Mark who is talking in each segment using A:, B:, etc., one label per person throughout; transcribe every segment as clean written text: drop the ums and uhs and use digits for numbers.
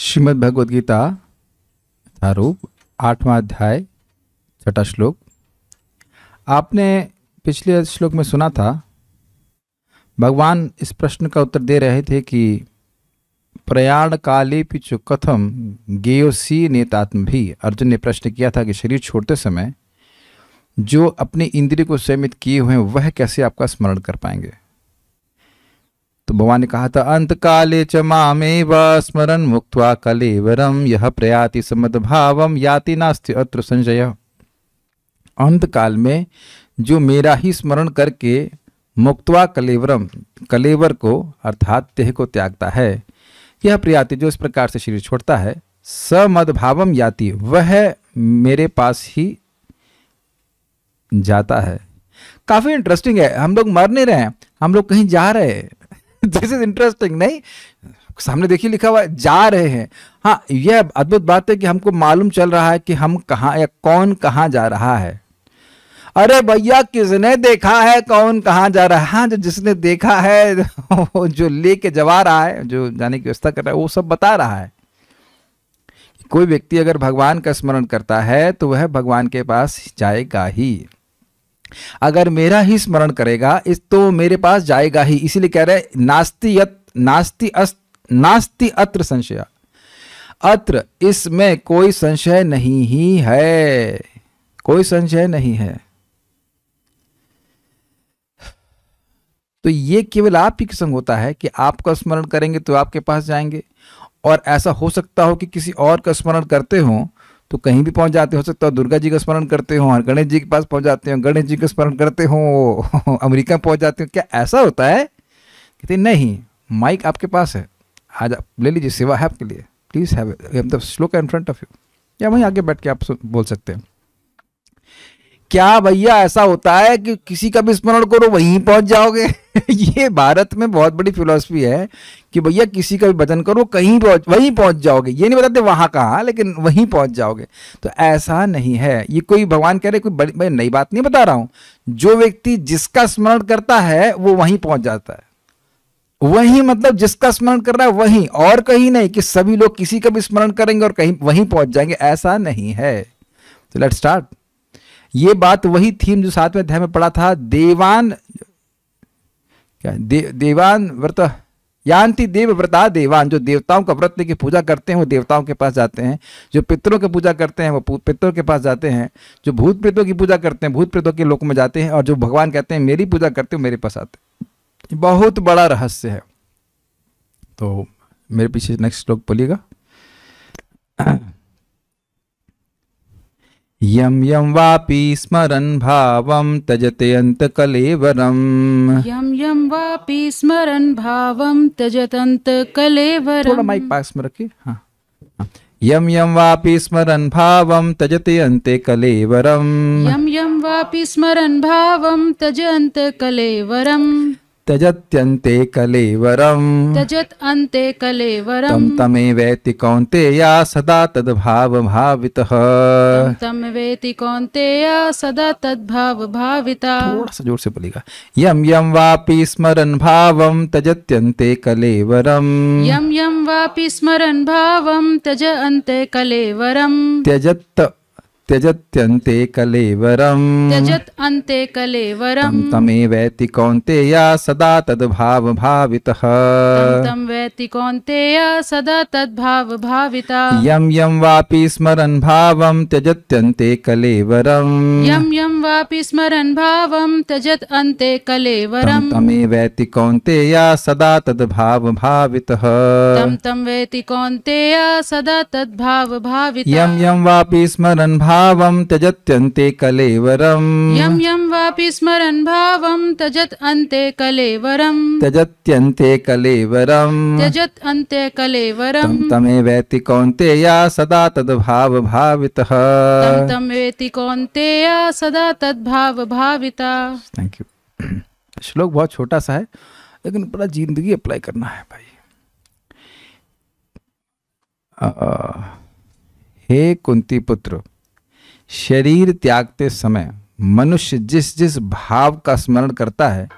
A: श्रीमद् भगवद गीता यथारूप 8वां अध्याय 6वां श्लोक। आपने पिछले श्लोक में सुना था, भगवान इस प्रश्न का उत्तर दे रहे थे कि प्रयाण काले पिचु कथम गेयोसी नेतात्म भी। अर्जुन ने प्रश्न किया था कि शरीर छोड़ते समय जो अपनी इंद्रिय को संयमित किए हुए हैं वह कैसे आपका स्मरण कर पाएंगे। तो भगवान ने कहा था, अंत काले च मामेव स्मरन मुक्त्वा कलेवरम यह प्रयाति समद्भावम याति नास्ति अत्र संशय। अंत काल में जो मेरा ही स्मरण करके मुक्त्वा कलेवरम, कलेवर को अर्थात देह को त्यागता है, यह प्रयाति जो इस प्रकार से शरीर छोड़ता है, समद्भावम याति वह मेरे पास ही जाता है। काफी इंटरेस्टिंग है। हम लोग मर नहीं रहे हैं, हम लोग कहीं जा रहे हैं। This is interesting. नहीं, सामने देखिए लिखा हुआ है जा रहे हैं। हाँ, यह अद्भुत बात है कि हमको मालूम चल रहा है कि हम कहाँ या कौन कहाँ जा रहा है। अरे भैया, किसने देखा है कौन कहाँ जा रहा है? हाँ, जो जिसने देखा है जो लेके जवा रहा है, जो जाने की व्यवस्था कर रहा है, वो सब बता रहा है। कोई व्यक्ति अगर भगवान का स्मरण करता है तो वह भगवान के पास जाएगा ही। अगर मेरा ही स्मरण करेगा इस तो मेरे पास जाएगा ही। इसीलिए कह रहे नास्ति अत्र संशय। अत्र इसमें कोई संशय नहीं ही है, कोई संशय नहीं है। तो ये केवल आप ही के संग होता है कि आपका स्मरण करेंगे तो आपके पास जाएंगे। और ऐसा हो सकता हो कि किसी और का स्मरण करते हो तो कहीं भी पहुंच जाते हो। सकता है दुर्गा जी का स्मरण करते हो और गणेश जी के पास पहुंच जाते हो, गणेश जी का स्मरण करते हो अमेरिका पहुंच जाते हो। क्या ऐसा होता है? कहते नहीं, माइक आपके पास है, आज आप ले लीजिए, सेवा है आपके लिए, प्लीज हैव द श्लोक इन फ्रंट ऑफ यू, या वहीं आगे बैठ के आप बोल सकते हैं। क्या भैया ऐसा होता है कि किसी का भी स्मरण करो वहीं पहुंच जाओगे? ये भारत में बहुत बड़ी फिलॉसफी है कि भैया किसी का भी भजन करो कहीं वहीं पहुंच जाओगे। ये नहीं बताते वहां कहाँ, लेकिन वहीं पहुंच जाओगे। तो ऐसा नहीं है। ये कोई भगवान कह रहे कोई बड़ी नई बात नहीं बता रहा हूं। जो व्यक्ति जिसका स्मरण करता है वो वहीं पहुंच जाता है। वहीं मतलब जिसका स्मरण कर रहा है वहीं, और कहीं नहीं कि सभी लोग किसी का भी स्मरण करेंगे और कहीं वहीं पहुंच जाएंगे। ऐसा नहीं है। तो लेट्स स्टार्ट। ये बात वही थीम जो 7वें अध्याय में पढ़ा था। देवान क्या देवान व्रत यान्ति देव व्रता देवान। जो देवताओं का व्रत लेके पूजा करते हैं वो देवताओं के पास जाते हैं। जो पितरों की पूजा करते हैं वो पितरों के पास जाते हैं। जो भूत प्रेतों की पूजा करते हैं भूत प्रेतों के लोक में जाते हैं। और जो भगवान कहते हैं मेरी पूजा करते हो मेरे पास आते हैं। बहुत बड़ा रहस्य है। तो मेरे पीछे नेक्स्ट श्लोक बोलिएगा। यम यम वापि स्मरन् भावं त्यजते अन्त कलेवरम।
B: यम यम वापि स्मरन् भावं त्यजतन्त कलेवरम।
A: थोड़ा माइक पास में रखिए। हाँ, यम यम वापि स्मरन् भावं त्यजते अन्ते कलेवरम।
B: यम यम वापि स्मरन् भावं त्यजन्त कलेवरम।
A: त्यजत्यन्ते कलेवरम।
B: त्यजत अन्ते कलेवरम।
A: तम तमेवेति कौन्तेय सदा तद्भाव भावितः।
B: तम वेति कौन्तेय सदा तद्भाव भाविता।
A: थोड़ा सा जोर से बोलिएगा। यम यम वापि स्मरन् भावं त्यजत्यन्ते कलेवरम।
B: यम यम वापि स्मरन् भावं त्यज अन्ते कलेवरम।
A: त्यजत्यन्ते कलेवरम।
B: त्यजत अन्ते कलेवरम।
A: तमेवेति कौन्तेय सदा तद्भाव भावितः।
B: तम वेति कौन्तेय सदा तद्भाव भाविता।
A: यम यम वापि स्मरन् भावं त्यजत्यन्ते कलेवरम।
B: यम यम वापि स्मरन् भावं त्यजत अन्ते कलेवरम।
A: तमेवेति कौन्तेय सदा तद्भाव भावितः।
B: तम वेति कौन्तेय सदा तद्भाव भाविता।
A: यम यम वापि स्मरन् भावं त्यजत्यन्ते कलेवरम।
B: यम यम वापि स्मरन् भावं त्यजत अन्ते कलेवरम।
A: त्यजत्यन्ते कलेवरम।
B: त्यजत अन्ते कलेवरम।
A: तमेवेति कौन्तेय सदा तद्भाव भावितः।
B: तम वेति कौन्तेय सदा तद्भाव भाविता।
A: Thank you. श्लोक बहुत छोटा सा है लेकिन पूरा जिंदगी अप्लाई करना है भाई। हे कुंती पुत्र, शरीर त्यागते समय मनुष्य जिस जिस भाव का स्मरण करता है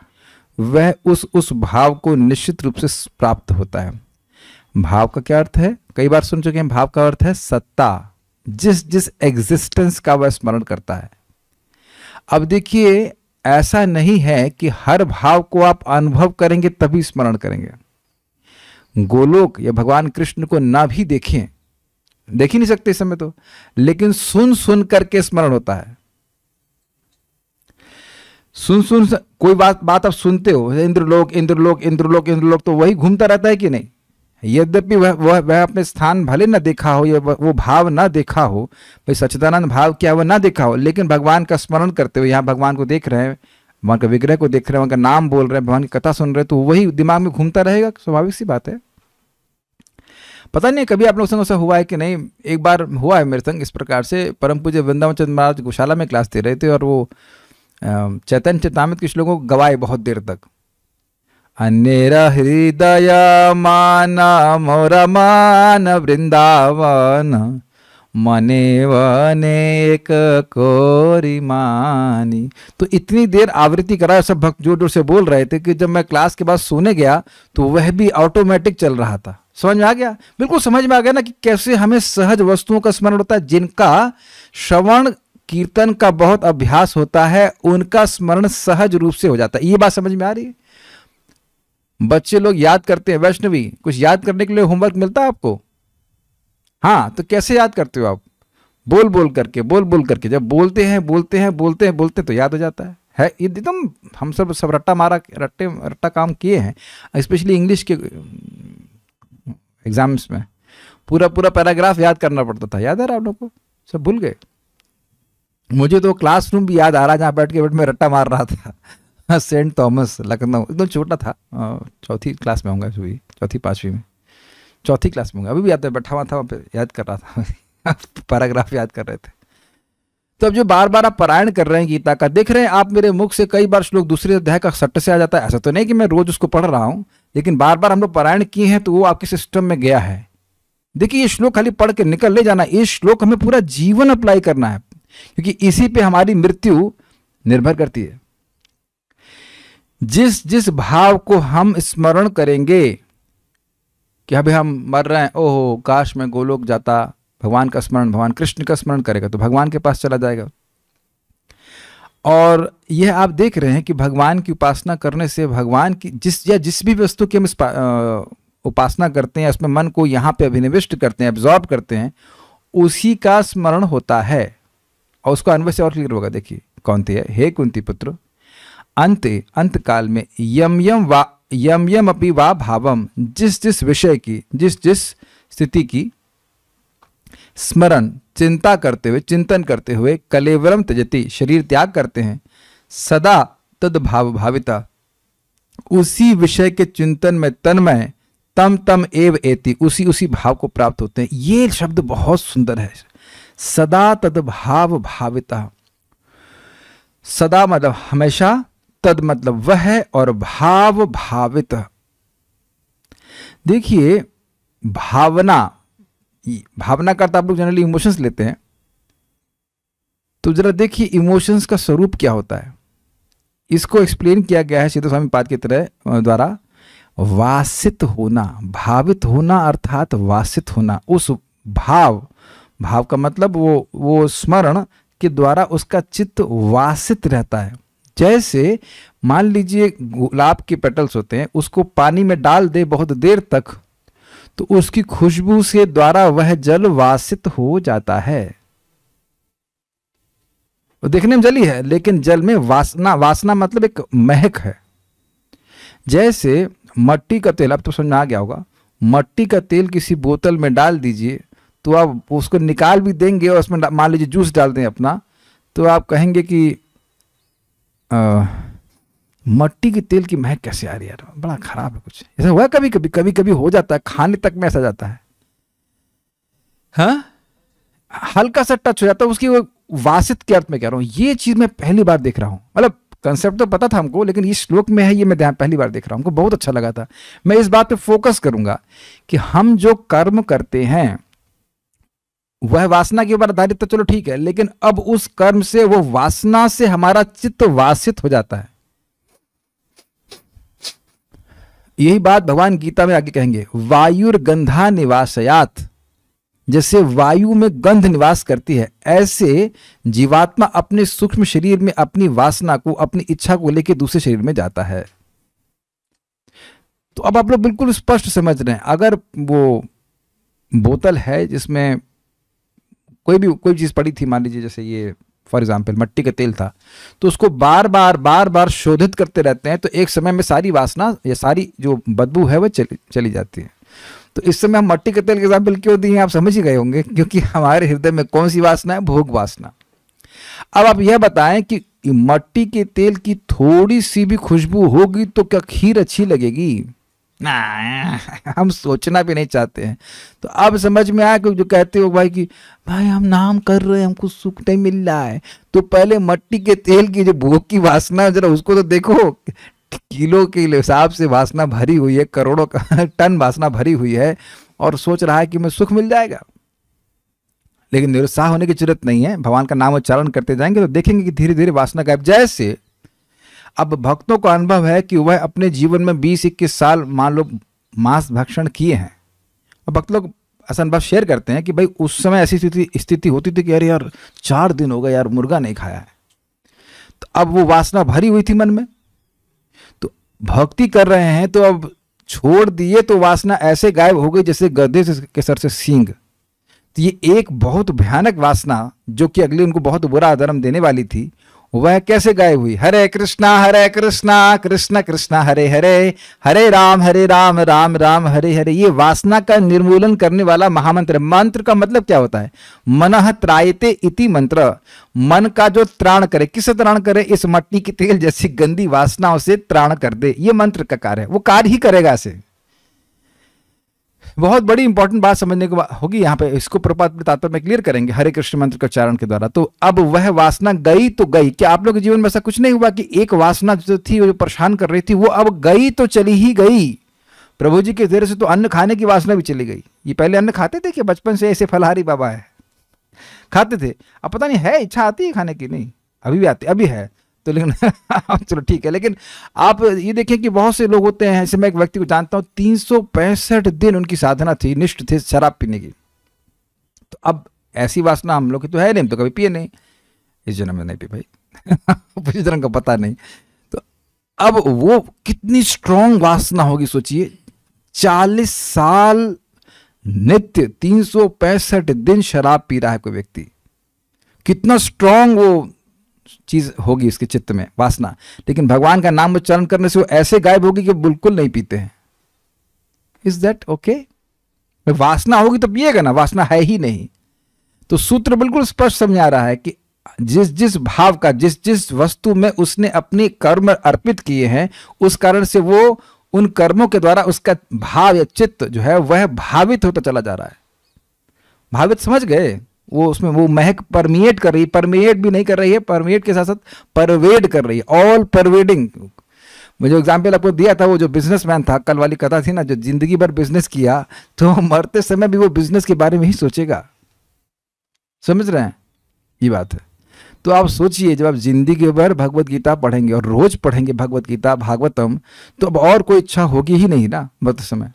A: वह उस भाव को निश्चित रूप से प्राप्त होता है। भाव का क्या अर्थ है, कई बार सुन चुके हैं, भाव का अर्थ है सत्ता, जिस जिस एग्जिस्टेंस का वह स्मरण करता है। अब देखिए, ऐसा नहीं है कि हर भाव को आप अनुभव करेंगे तभी स्मरण करेंगे। गोलोक या भगवान कृष्ण को ना भी देखें, देख ही नहीं सकते इस समय तो, लेकिन सुन सुन करके स्मरण होता है। सुन सुन कोई बात आप सुनते हो, इंद्रलोक इंद्रलोक इंद्रलोक इंद्रलोक, तो वही घूमता रहता है कि नहीं। यद्यपि वह अपने स्थान भले ना देखा हो या वो भाव ना देखा हो, भाई सच्चिदानंद भाव क्या वह ना देखा हो, लेकिन भगवान का स्मरण करते हुए यहाँ भगवान को देख रहे हैं, भगवान का विग्रह को देख रहे हैं, उनका नाम बोल रहे हैं, भगवान की कथा सुन रहे हैं, तो वही दिमाग में घूमता रहेगा, स्वाभाविक सी बात है। पता नहीं कभी आप लोग संग ऐसा हुआ है कि नहीं, एक बार हुआ है मेरे संग इस प्रकार से। परम पूज्य वृंदावन चंद्र महाराज गौशाला में क्लास दे रहे थे और वो चैतन्य चेतामित के श्लोकों को गवाए बहुत देर तक। अन्येरा हृदय मान मोर मान वृंदावन मने वनेक कोरी मानी। तो इतनी देर आवृत्ति करा, सब भक्त जोर जोर से बोल रहे थे कि जब मैं क्लास के बाद सोने गया तो वह भी ऑटोमेटिक चल रहा था। समझ में आ गया, बिल्कुल समझ में आ गया ना कि कैसे हमें सहज वस्तुओं का स्मरण होता है। जिनका श्रवण कीर्तन का बहुत अभ्यास होता है उनका स्मरण सहज रूप से हो जाता है। ये बात समझ में आ रही है। बच्चे लोग याद करते हैं, वैष्णवी कुछ याद करने के लिए होमवर्क मिलता है आपको, हाँ, तो कैसे याद करते हो आप? बोल बोल करके जब बोलते हैं तो याद हो जाता है एकदम। हम सब रट्टा काम किए हैं, स्पेशली इंग्लिश के एग्जाम्स में पूरा पैराग्राफ याद करना पड़ता था। याद है आप लोग को? सब भूल गए। मुझे तो क्लासरूम भी याद आ रहा जहाँ बैठ के मैं रट्टा मार रहा था सेंट थॉमस लखनऊ, एकदम छोटा था, चौथी क्लास में होगा, चौथी पांचवी में, चौथी क्लास में होगा, अभी भी याद है, बैठा हुआ था वहाँ पे, याद कर रहा था पैराग्राफ याद कर रहे थे। तो अब जो बार बार आप पारायण कर रहे हैं गीता का, देख रहे हैं आप मेरे मुख से कई बार श्लोक दूसरे अध्याय का सट्ट से आ जाता है। ऐसा तो नहीं कि मैं रोज उसको पढ़ रहा हूँ, लेकिन बार बार हम लोग पारायण किए हैं तो वो आपके सिस्टम में गया है। देखिए, ये श्लोक खाली पढ़ के निकल ले जाना, ये श्लोक हमें पूरा जीवन अप्लाई करना है, क्योंकि इसी पे हमारी मृत्यु निर्भर करती है। जिस जिस भाव को हम स्मरण करेंगे कि अभी हम मर रहे हैं, ओहो काश मैं गोलोक जाता, भगवान का स्मरण, भगवान कृष्ण का स्मरण करेगा तो भगवान के पास चला जाएगा। और यह आप देख रहे हैं कि भगवान की उपासना करने से भगवान की जिस भी वस्तु की हम उपासना करते हैं, उसमें मन को यहाँ पे अभिनिविष्ट करते हैं, एब्जॉर्ब करते हैं, उसी का स्मरण होता है। और उसको अन्वय से और क्लियर होगा। देखिए कौनती है, हे कुंती पुत्र, अंत काल में यम यम अपि वा भावम, जिस जिस विषय की, जिस जिस स्थिति की स्मरण चिंता करते हुए, चिंतन करते हुए, कलेवरम त्यजति, शरीर त्याग करते हैं, सदा तद भाव भाविता, उसी विषय के चिंतन में तन्मय, तम एव एति, उसी भाव को प्राप्त होते हैं। ये शब्द बहुत सुंदर है, सदा तद भाव भाविता। सदा मतलब हमेशा, तद मतलब वह है, और भाव भावित। देखिए भावना का आप लोग जनरली इमोशंस लेते हैं, तो जरा देखिए इमोशंस का स्वरूप क्या होता है। इसको एक्सप्लेन किया गया है सीता स्वामी पाद के तरह द्वारा, वासित होना, भावित होना अर्थात वासित होना। उस भाव का मतलब वो स्मरण के द्वारा उसका चित्त वासित रहता है। जैसे मान लीजिए गुलाब के पेटल्स होते हैं, उसको पानी में डाल दे बहुत देर तक, तो उसकी खुशबू से द्वारा वह जल वासित हो जाता है। वो देखने में जली है, लेकिन जल में वासना मतलब एक महक है। जैसे मट्टी का तेल, अब तो समझ में आ गया होगा, मट्टी का तेल किसी बोतल में डाल दीजिए तो आप उसको निकाल भी देंगे और उसमें मान लीजिए जूस डाल दें अपना, तो आप कहेंगे कि मट्टी के तेल की महक कैसे आ रही है यार, बड़ा खराब है कुछ। ऐसा हुआ कभी हो जाता है, खाने तक में ऐसा जाता है, हाँ, हल्का सा टच हो जाता है उसकी, वो वासित के अर्थ में कह रहा हूँ। ये चीज मैं पहली बार देख रहा हूँ, मतलब कंसेप्ट तो पता था हमको, लेकिन इस श्लोक में है ये मैं पहली बार देख रहा हूँ, हमको बहुत अच्छा लगा था। मैं इस बात पे फोकस करूंगा कि हम जो कर्म करते हैं वह वासना के ऊपर आधारित, तो चलो ठीक है, लेकिन अब उस कर्म से, वो वासना से हमारा चित्त वासित हो जाता है। यही बात भगवान गीता में आगे कहेंगे, वायुर्गंधा निवासयात, जैसे वायु में गंध निवास करती है, ऐसे जीवात्मा अपने सूक्ष्म शरीर में अपनी वासना को, अपनी इच्छा को लेकर दूसरे शरीर में जाता है। तो अब आप लोग बिल्कुल स्पष्ट समझ रहे हैं, अगर वो बोतल है जिसमें कोई चीज पड़ी थी, मान लीजिए जैसे ये फॉर एग्जाम्पल मट्टी का तेल था, तो उसको बार बार शोधित करते रहते हैं, तो एक समय में सारी वासना या सारी जो बदबू है वह चली जाती है। तो इस समय हम मट्टी के तेल के एग्जाम्पल क्यों दिए आप समझ ही गए होंगे, क्योंकि हमारे हृदय में कौन सी वासना है, भोग वासना। अब आप यह बताएं कि मट्टी के तेल की थोड़ी सी भी खुशबू होगी तो क्या खीर अच्छी लगेगी? हम सोचना भी नहीं चाहते हैं। तो अब समझ में आया कि जो कहते हो भाई कि भाई हम नाम कर रहे हैं, हमको सुख नहीं मिल रहा है, तो पहले मट्टी के तेल की जो भोग की वासना जरा उसको तो देखो, किलो के हिसाब से वासना भरी हुई है, करोड़ों का टन वासना भरी हुई है, और सोच रहा है कि मैं सुख मिल जाएगा। लेकिन निरुत्साह होने की जरूरत नहीं है, भगवान का नाम उच्चारण करते जाएंगे तो देखेंगे कि धीरे धीरे वासना गायब। जैसे अब भक्तों का अनुभव है कि वह अपने जीवन में 20-21 साल मान लो मांस भक्षण किए हैं, और भक्त लोग ऐसा अनुभव शेयर करते हैं कि भाई उस समय ऐसी स्थिति होती थी कि अरे यार 4 दिन हो गए यार मुर्गा नहीं खाया है, तो अब वो वासना भरी हुई थी मन में, तो भक्ति कर रहे हैं तो अब छोड़ दिए तो वासना ऐसे गायब हो गई जैसे गधे के सर से सींग। तो ये एक बहुत भयानक वासना जो कि अगले उनको बहुत बुरा आदरम देने वाली थी, वह कैसे गायब हुई? हरे कृष्णा कृष्ण कृष्ण हरे हरे, हरे राम राम राम हरे हरे। ये वासना का निर्मूलन करने वाला महामंत्र। मंत्र का मतलब क्या होता है? मनः त्रायते इति मंत्र, मन का जो त्राण करे। किससे त्राण करे? इस मट्टी के तेल जैसी गंदी वासनाओं से त्राण कर दे। ये मंत्र का कार्य है, वो कार्य ही करेगा ऐसे। बहुत बड़ी इंपॉर्टेंट बात समझने को होगी यहाँ पे, इसको प्रपात तात्पर्य में क्लियर करेंगे हरे कृष्ण मंत्र के उच्चारण के द्वारा। तो अब वह वासना गई तो गई। क्या आप लोग के जीवन में ऐसा कुछ नहीं हुआ कि एक वासना जो थी जो परेशान कर रही थी वो अब गई तो चली ही गई? प्रभु जी के देर से तो अन्न खाने की वासना भी चली गई। ये पहले अन्न खाते थे कि बचपन से ऐसे फलहारी बाबा है खाते थे, अब पता नहीं है इच्छा आती है खाने की? नहीं, अभी भी आती, अभी है तो, लेकिन चलो ठीक है। लेकिन आप ये देखें कि बहुत से लोग होते हैं, ऐसे मैं एक व्यक्ति को जानता हूँ 365 दिन उनकी साधना थी, निष्ठ थे शराब पीने की। तो अब ऐसी वासना हम लोग की तो है नहीं, हम तो कभी पिए नहीं, इस जन्म में नहीं पी भाई पिछले जन्म का पता नहीं। तो अब वो कितनी स्ट्रांग वासना होगी सोचिए, 40 साल नित्य 365 दिन शराब पी रहा है कोई व्यक्ति, कितना स्ट्रांग वो चीज होगी इसके चित्त में वासना। लेकिन भगवान का नाम उच्चारण करने से वो ऐसे गायब होगी कि बिल्कुल नहीं पीते हैं। Is that okay? वासना होगी तो पिएगा ना, वासना है ही नहीं। तो सूत्र बिल्कुल स्पष्ट समझ आ रहा है कि जिस जिस भाव का, जिस जिस वस्तु में उसने अपने कर्म अर्पित किए हैं, उस कारण से वो उन कर्मों के द्वारा उसका भाव या चित्त जो है वह भावित होता चला जा रहा है। भावित समझ गए? वो उसमें वो महक परमिएट कर रही है, परमिएट भी नहीं कर रही है, परमिएट के साथ साथ परवेड कर रही है, ऑल परवेडिंग। मुझे एग्जाम्पल आपको दिया था, वो जो बिजनेसमैन था, कल वाली कथा थी ना, जो जिंदगी भर बिजनेस किया, तो मरते समय भी वो बिजनेस के बारे में ही सोचेगा। समझ रहे हैं? ये बात है। तो आप सोचिए, जब आप जिंदगी भर भगवत गीता पढ़ेंगे और रोज पढ़ेंगे भगवत गीता भागवतम, तो अब और कोई इच्छा होगी ही नहीं ना मरते समय।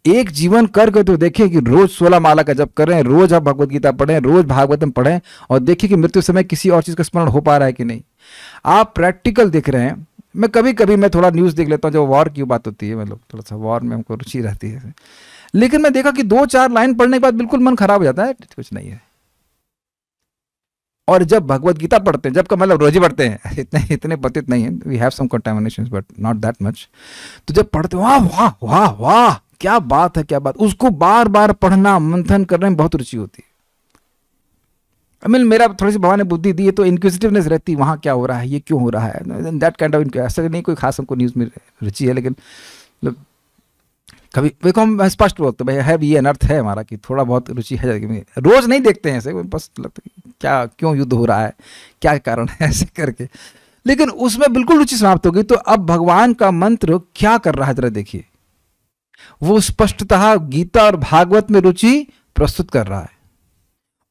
A: एक जीवन करके तो देखिए कि रोज 16 माला का जप करें, रोज आप भगवत गीता पढ़ें, रोज भागवतम पढ़ें, और देखिए कि मृत्यु समय किसी और चीज का स्मरण हो पा रहा है कि नहीं। आप प्रैक्टिकल देख रहे हैं। मैं कभी मैं थोड़ा न्यूज देख लेता हूँ, जब वॉर की बात होती है, मतलब थोड़ा सा वॉर में हमको रुचि रहती है, लेकिन मैं देखा कि 2-4 लाइन पढ़ने के बाद बिल्कुल मन खराब हो जाता है, कुछ नहीं है। और जब भगवत गीता पढ़ते हैं, जब का मतलब रोज ही पढ़ते हैं, इतने पतित नहीं है, we have some contaminations but not that much. तो जब पढ़ते वाह वाह वाह वाह क्या बात है, क्या बात, उसको बार बार पढ़ना मंथन करने में बहुत रुचि होती है। मेरा थोड़ी सी भगवान ने बुद्धि दी है तो इंक्विजिटिवनेस रहती, वहाँ क्या हो रहा है, ये क्यों हो रहा है, दैट काइंड ऑफ। ऐसा नहीं कोई खास हमको न्यूज़ में रुचि है, लेकिन कभी देखो हम स्पष्ट बोलते भाई है, ये अनर्थ है हमारा कि थोड़ा बहुत रुचि है। रोज नहीं देखते हैं ऐसे, बस लगता है क्या क्यों युद्ध हो रहा है, क्या कारण है, ऐसे करके। लेकिन उसमें बिल्कुल रुचि समाप्त हो गई। तो अब भगवान का मंत्र क्या कर रहा है जरा देखिए, वो स्पष्टतः गीता और भागवत में रुचि प्रस्तुत कर रहा है,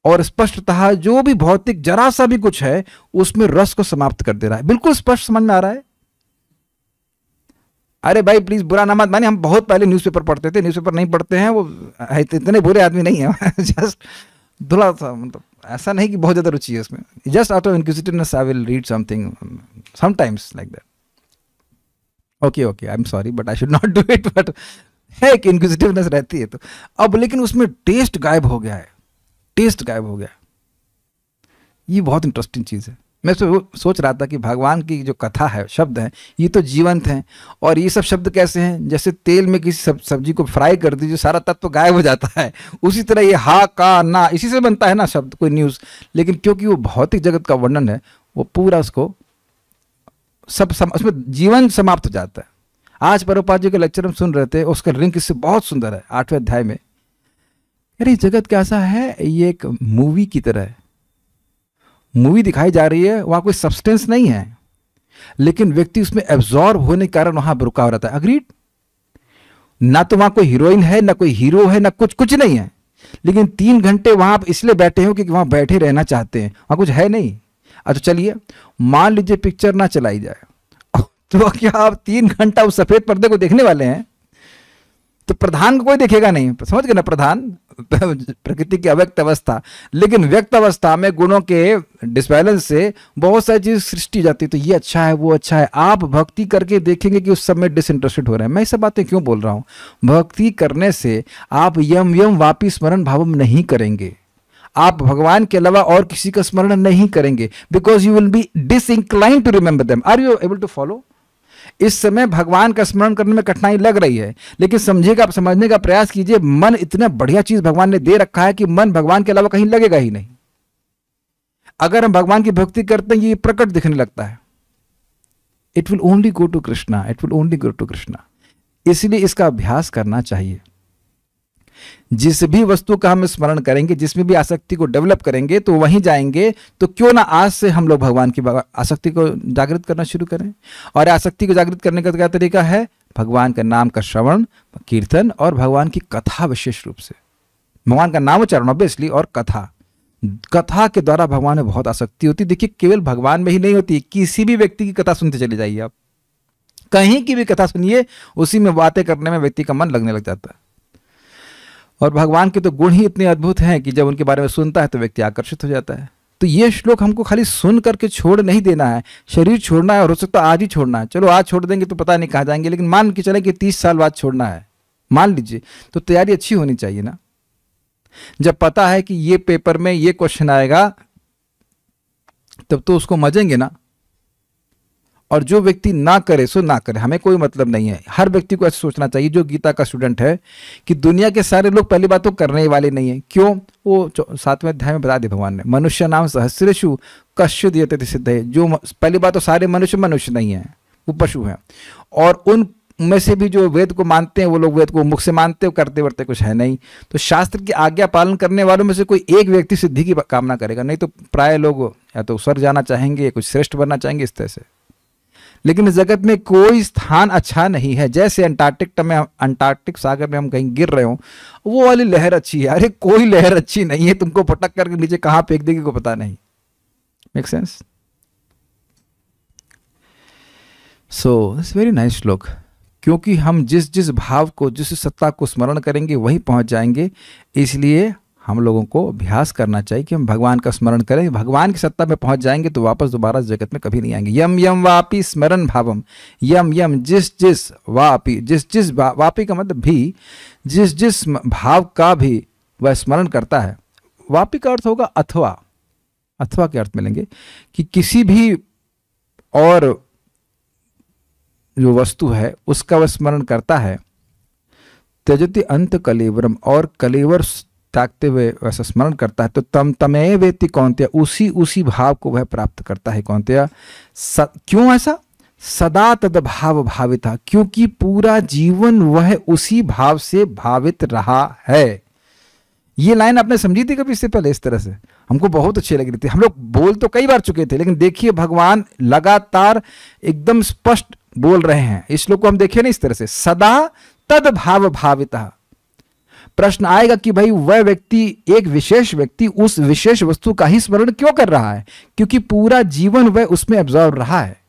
A: और स्पष्टतः जो भी भौतिक जरा सा भी कुछ है उसमें रस को समाप्त कर दे रहा है। बिल्कुल स्पष्ट समझ में आ रहा है। अरे भाई प्लीज बुरा ना मत मानिए, हम बहुत पहले न्यूज़पेपर पढ़ते थे, न्यूज़पेपर नहीं पढ़ते हैं, वो इतने बुरे आदमी नहीं है। जस्ट थोड़ा सा, मतलब ऐसा नहीं कि बहुत ज़्यादा रुचि है उसमें, just out of inquisitiveness I will read something sometimes like that. Okay okay, I am sorry but I should not do it, but है कि इंक्विजिटिवनेस रहती है तो। अब लेकिन उसमें टेस्ट गायब हो गया है, टेस्ट गायब हो गया। ये बहुत इंटरेस्टिंग चीज़ है। मैं सोच रहा था कि भगवान की जो कथा है, शब्द हैं, ये तो जीवंत हैं, और ये सब शब्द कैसे हैं, जैसे तेल में किसी सब्जी को फ्राई कर दीजिए सारा तत्व तो गायब हो जाता है, उसी तरह ये हा का ना इसी से बनता है ना शब्द, कोई न्यूज़। लेकिन क्योंकि वो भौतिक जगत का वर्णन है, वो पूरा उसको उसमें जीवन समाप्त हो जाता है। आज प्रभुपाद जी के लेक्चर हम सुन रहे थे, उसका लिंक इससे बहुत सुंदर है 8वें अध्याय में। अरे जगत कैसा है, ये एक मूवी की तरह है, मूवी दिखाई जा रही है, वहां कोई सब्सटेंस नहीं है, लेकिन व्यक्ति उसमें एब्जॉर्ब होने के कारण वहां रुका हो रहता है। अग्रीड? ना तो वहां कोई हीरोइन है, ना कोई हीरो है, ना कुछ नहीं है, लेकिन 3 घंटे वहां आप इसलिए बैठे हो कि वहां बैठे रहना चाहते हैं, वहां कुछ है नहीं। अच्छा चलिए मान लीजिए पिक्चर ना चलाई जाए, तो क्या आप 3 घंटा उस सफेद पर्दे को देखने वाले हैं? तो प्रधान को कोई देखेगा नहीं, समझ गए ना, प्रधान प्रकृति की अव्यक्त अवस्था, लेकिन व्यक्त अवस्था में गुणों के डिसबैलेंस से बहुत सारी चीज सृष्टि जाती है। तो ये अच्छा है, वो अच्छा है, आप भक्ति करके देखेंगे कि उस सब में डिसइंटरेस्टेड हो रहे हैं। मैं ये सब बातें क्यों बोल रहा हूं? भक्ति करने से आप यम यम वापी स्मरण भावम नहीं करेंगे, आप भगवान के अलावा और किसी का स्मरण नहीं करेंगे, because you will be disinclined to remember them. Are you able to follow? इस समय भगवान का स्मरण करने में कठिनाई लग रही है, लेकिन समझिएगा, आप समझने का प्रयास कीजिए, मन इतना बढ़िया चीज भगवान ने दे रखा है कि मन भगवान के अलावा कहीं लगेगा ही नहीं। अगर हम भगवान की भक्ति करते हैं, ये प्रकट दिखने लगता है। It will only go to Krishna, it will only go to Krishna. इसलिए इसका अभ्यास करना चाहिए। जिस भी वस्तु का हम स्मरण करेंगे, जिसमें भी आसक्ति को डेवलप करेंगे, तो वहीं जाएंगे। तो क्यों ना आज से हम लोग भगवान की आसक्ति को जागृत करना शुरू करें। और आसक्ति को जागृत करने का क्या तरीका है? भगवान का नाम का श्रवण, कीर्तन और भगवान की कथा, विशेष रूप से भगवान का नाम उच्चारण ऑब्वियसली, और कथा। कथा के द्वारा भगवान में बहुत आसक्ति होती। देखिए केवल भगवान में ही नहीं होती, किसी भी व्यक्ति की कथा सुनते चले जाइए आप, कहीं की भी कथा सुनिए, उसी में बातें करने में व्यक्ति का मन लगने लग जाता है। और भगवान के तो गुण ही इतने अद्भुत हैं कि जब उनके बारे में सुनता है तो व्यक्ति आकर्षित हो जाता है। तो ये श्लोक हमको खाली सुन करके छोड़ नहीं देना है, शरीर छोड़ना है, और हो सकता है आज ही छोड़ना है। चलो आज छोड़ देंगे तो पता नहीं कहाँ जाएंगे, लेकिन मान के चले कि 30 साल बाद छोड़ना है, मान लीजिए, तो तैयारी अच्छी होनी चाहिए ना। जब पता है कि ये पेपर में ये क्वेश्चन आएगा, तब तो उसको मजेंगे ना। और जो व्यक्ति ना करे सो ना करे, हमें कोई मतलब नहीं है। हर व्यक्ति को ऐसा सोचना चाहिए, जो गीता का स्टूडेंट है, कि दुनिया के सारे लोग पहली बात तो करने वाले नहीं है। क्यों? वो 7वें अध्याय में बता दिया भगवान ने, मनुष्य नाम सहस्रेषु कश्चित् यतते सिद्धये। जो पहली बात तो सारे मनुष्य नहीं है, वो पशु हैं। और उन में से भी जो वेद को मानते हैं, वो लोग वेद को मुख से मानते, करते वर्ते कुछ है नहीं। तो शास्त्र की आज्ञा पालन करने वालों में से कोई एक व्यक्ति सिद्धि की कामना करेगा, नहीं तो प्राय लोग या तो स्वर्ग जाना चाहेंगे, कुछ श्रेष्ठ बनना चाहेंगे, इस तरह से। लेकिन इस जगत में कोई स्थान अच्छा नहीं है। जैसे अंटार्कटिक सागर में हम कहीं गिर रहे हो, वो वाली लहर अच्छी है। अरे कोई लहर अच्छी नहीं है, तुमको पटक करके नीचे कहां फेंक देगी को पता नहीं। Make sense? So it's very nice श्लोक, क्योंकि हम जिस भाव को, जिस सत्ता को स्मरण करेंगे वहीं पहुंच जाएंगे। इसलिए हम लोगों को अभ्यास करना चाहिए कि हम भगवान का स्मरण करें। भगवान की सत्ता में पहुंच जाएंगे तो वापस दोबारा जगत में कभी नहीं आएंगे। यम यम वापी स्मरण भावम, यम यम जिस जिस वापी का मतलब भी, जिस भाव का भी वह स्मरण करता है। वापी का अर्थ होगा अथवा, अथवा के अर्थ मिलेंगे कि किसी भी और जो वस्तु है उसका वह स्मरण करता है। त्यजति अंत कलेवरम, और कलेवर ताकते हुए वैसा स्मरण करता है, तो तमे वेति कौन्तेय, उसी भाव को वह प्राप्त करता है कौन्तेय। क्यों ऐसा? सदा तद भाव भाविता, क्योंकि पूरा जीवन वह उसी भाव से भावित रहा है। ये लाइन आपने समझी थी कभी इससे पहले इस तरह से? हमको बहुत अच्छी लग रही थी। हम लोग बोल तो कई बार चुके थे, लेकिन देखिए भगवान लगातार एकदम स्पष्ट बोल रहे हैं। इस श्लोक को हम देखें ना इस तरह से, सदा तद भाव भाविता। प्रश्न आएगा कि भाई वह व्यक्ति, एक विशेष व्यक्ति उस विशेष वस्तु का ही स्मरण क्यों कर रहा है? क्योंकि पूरा जीवन वह उसमें एब्जॉर्व रहा है।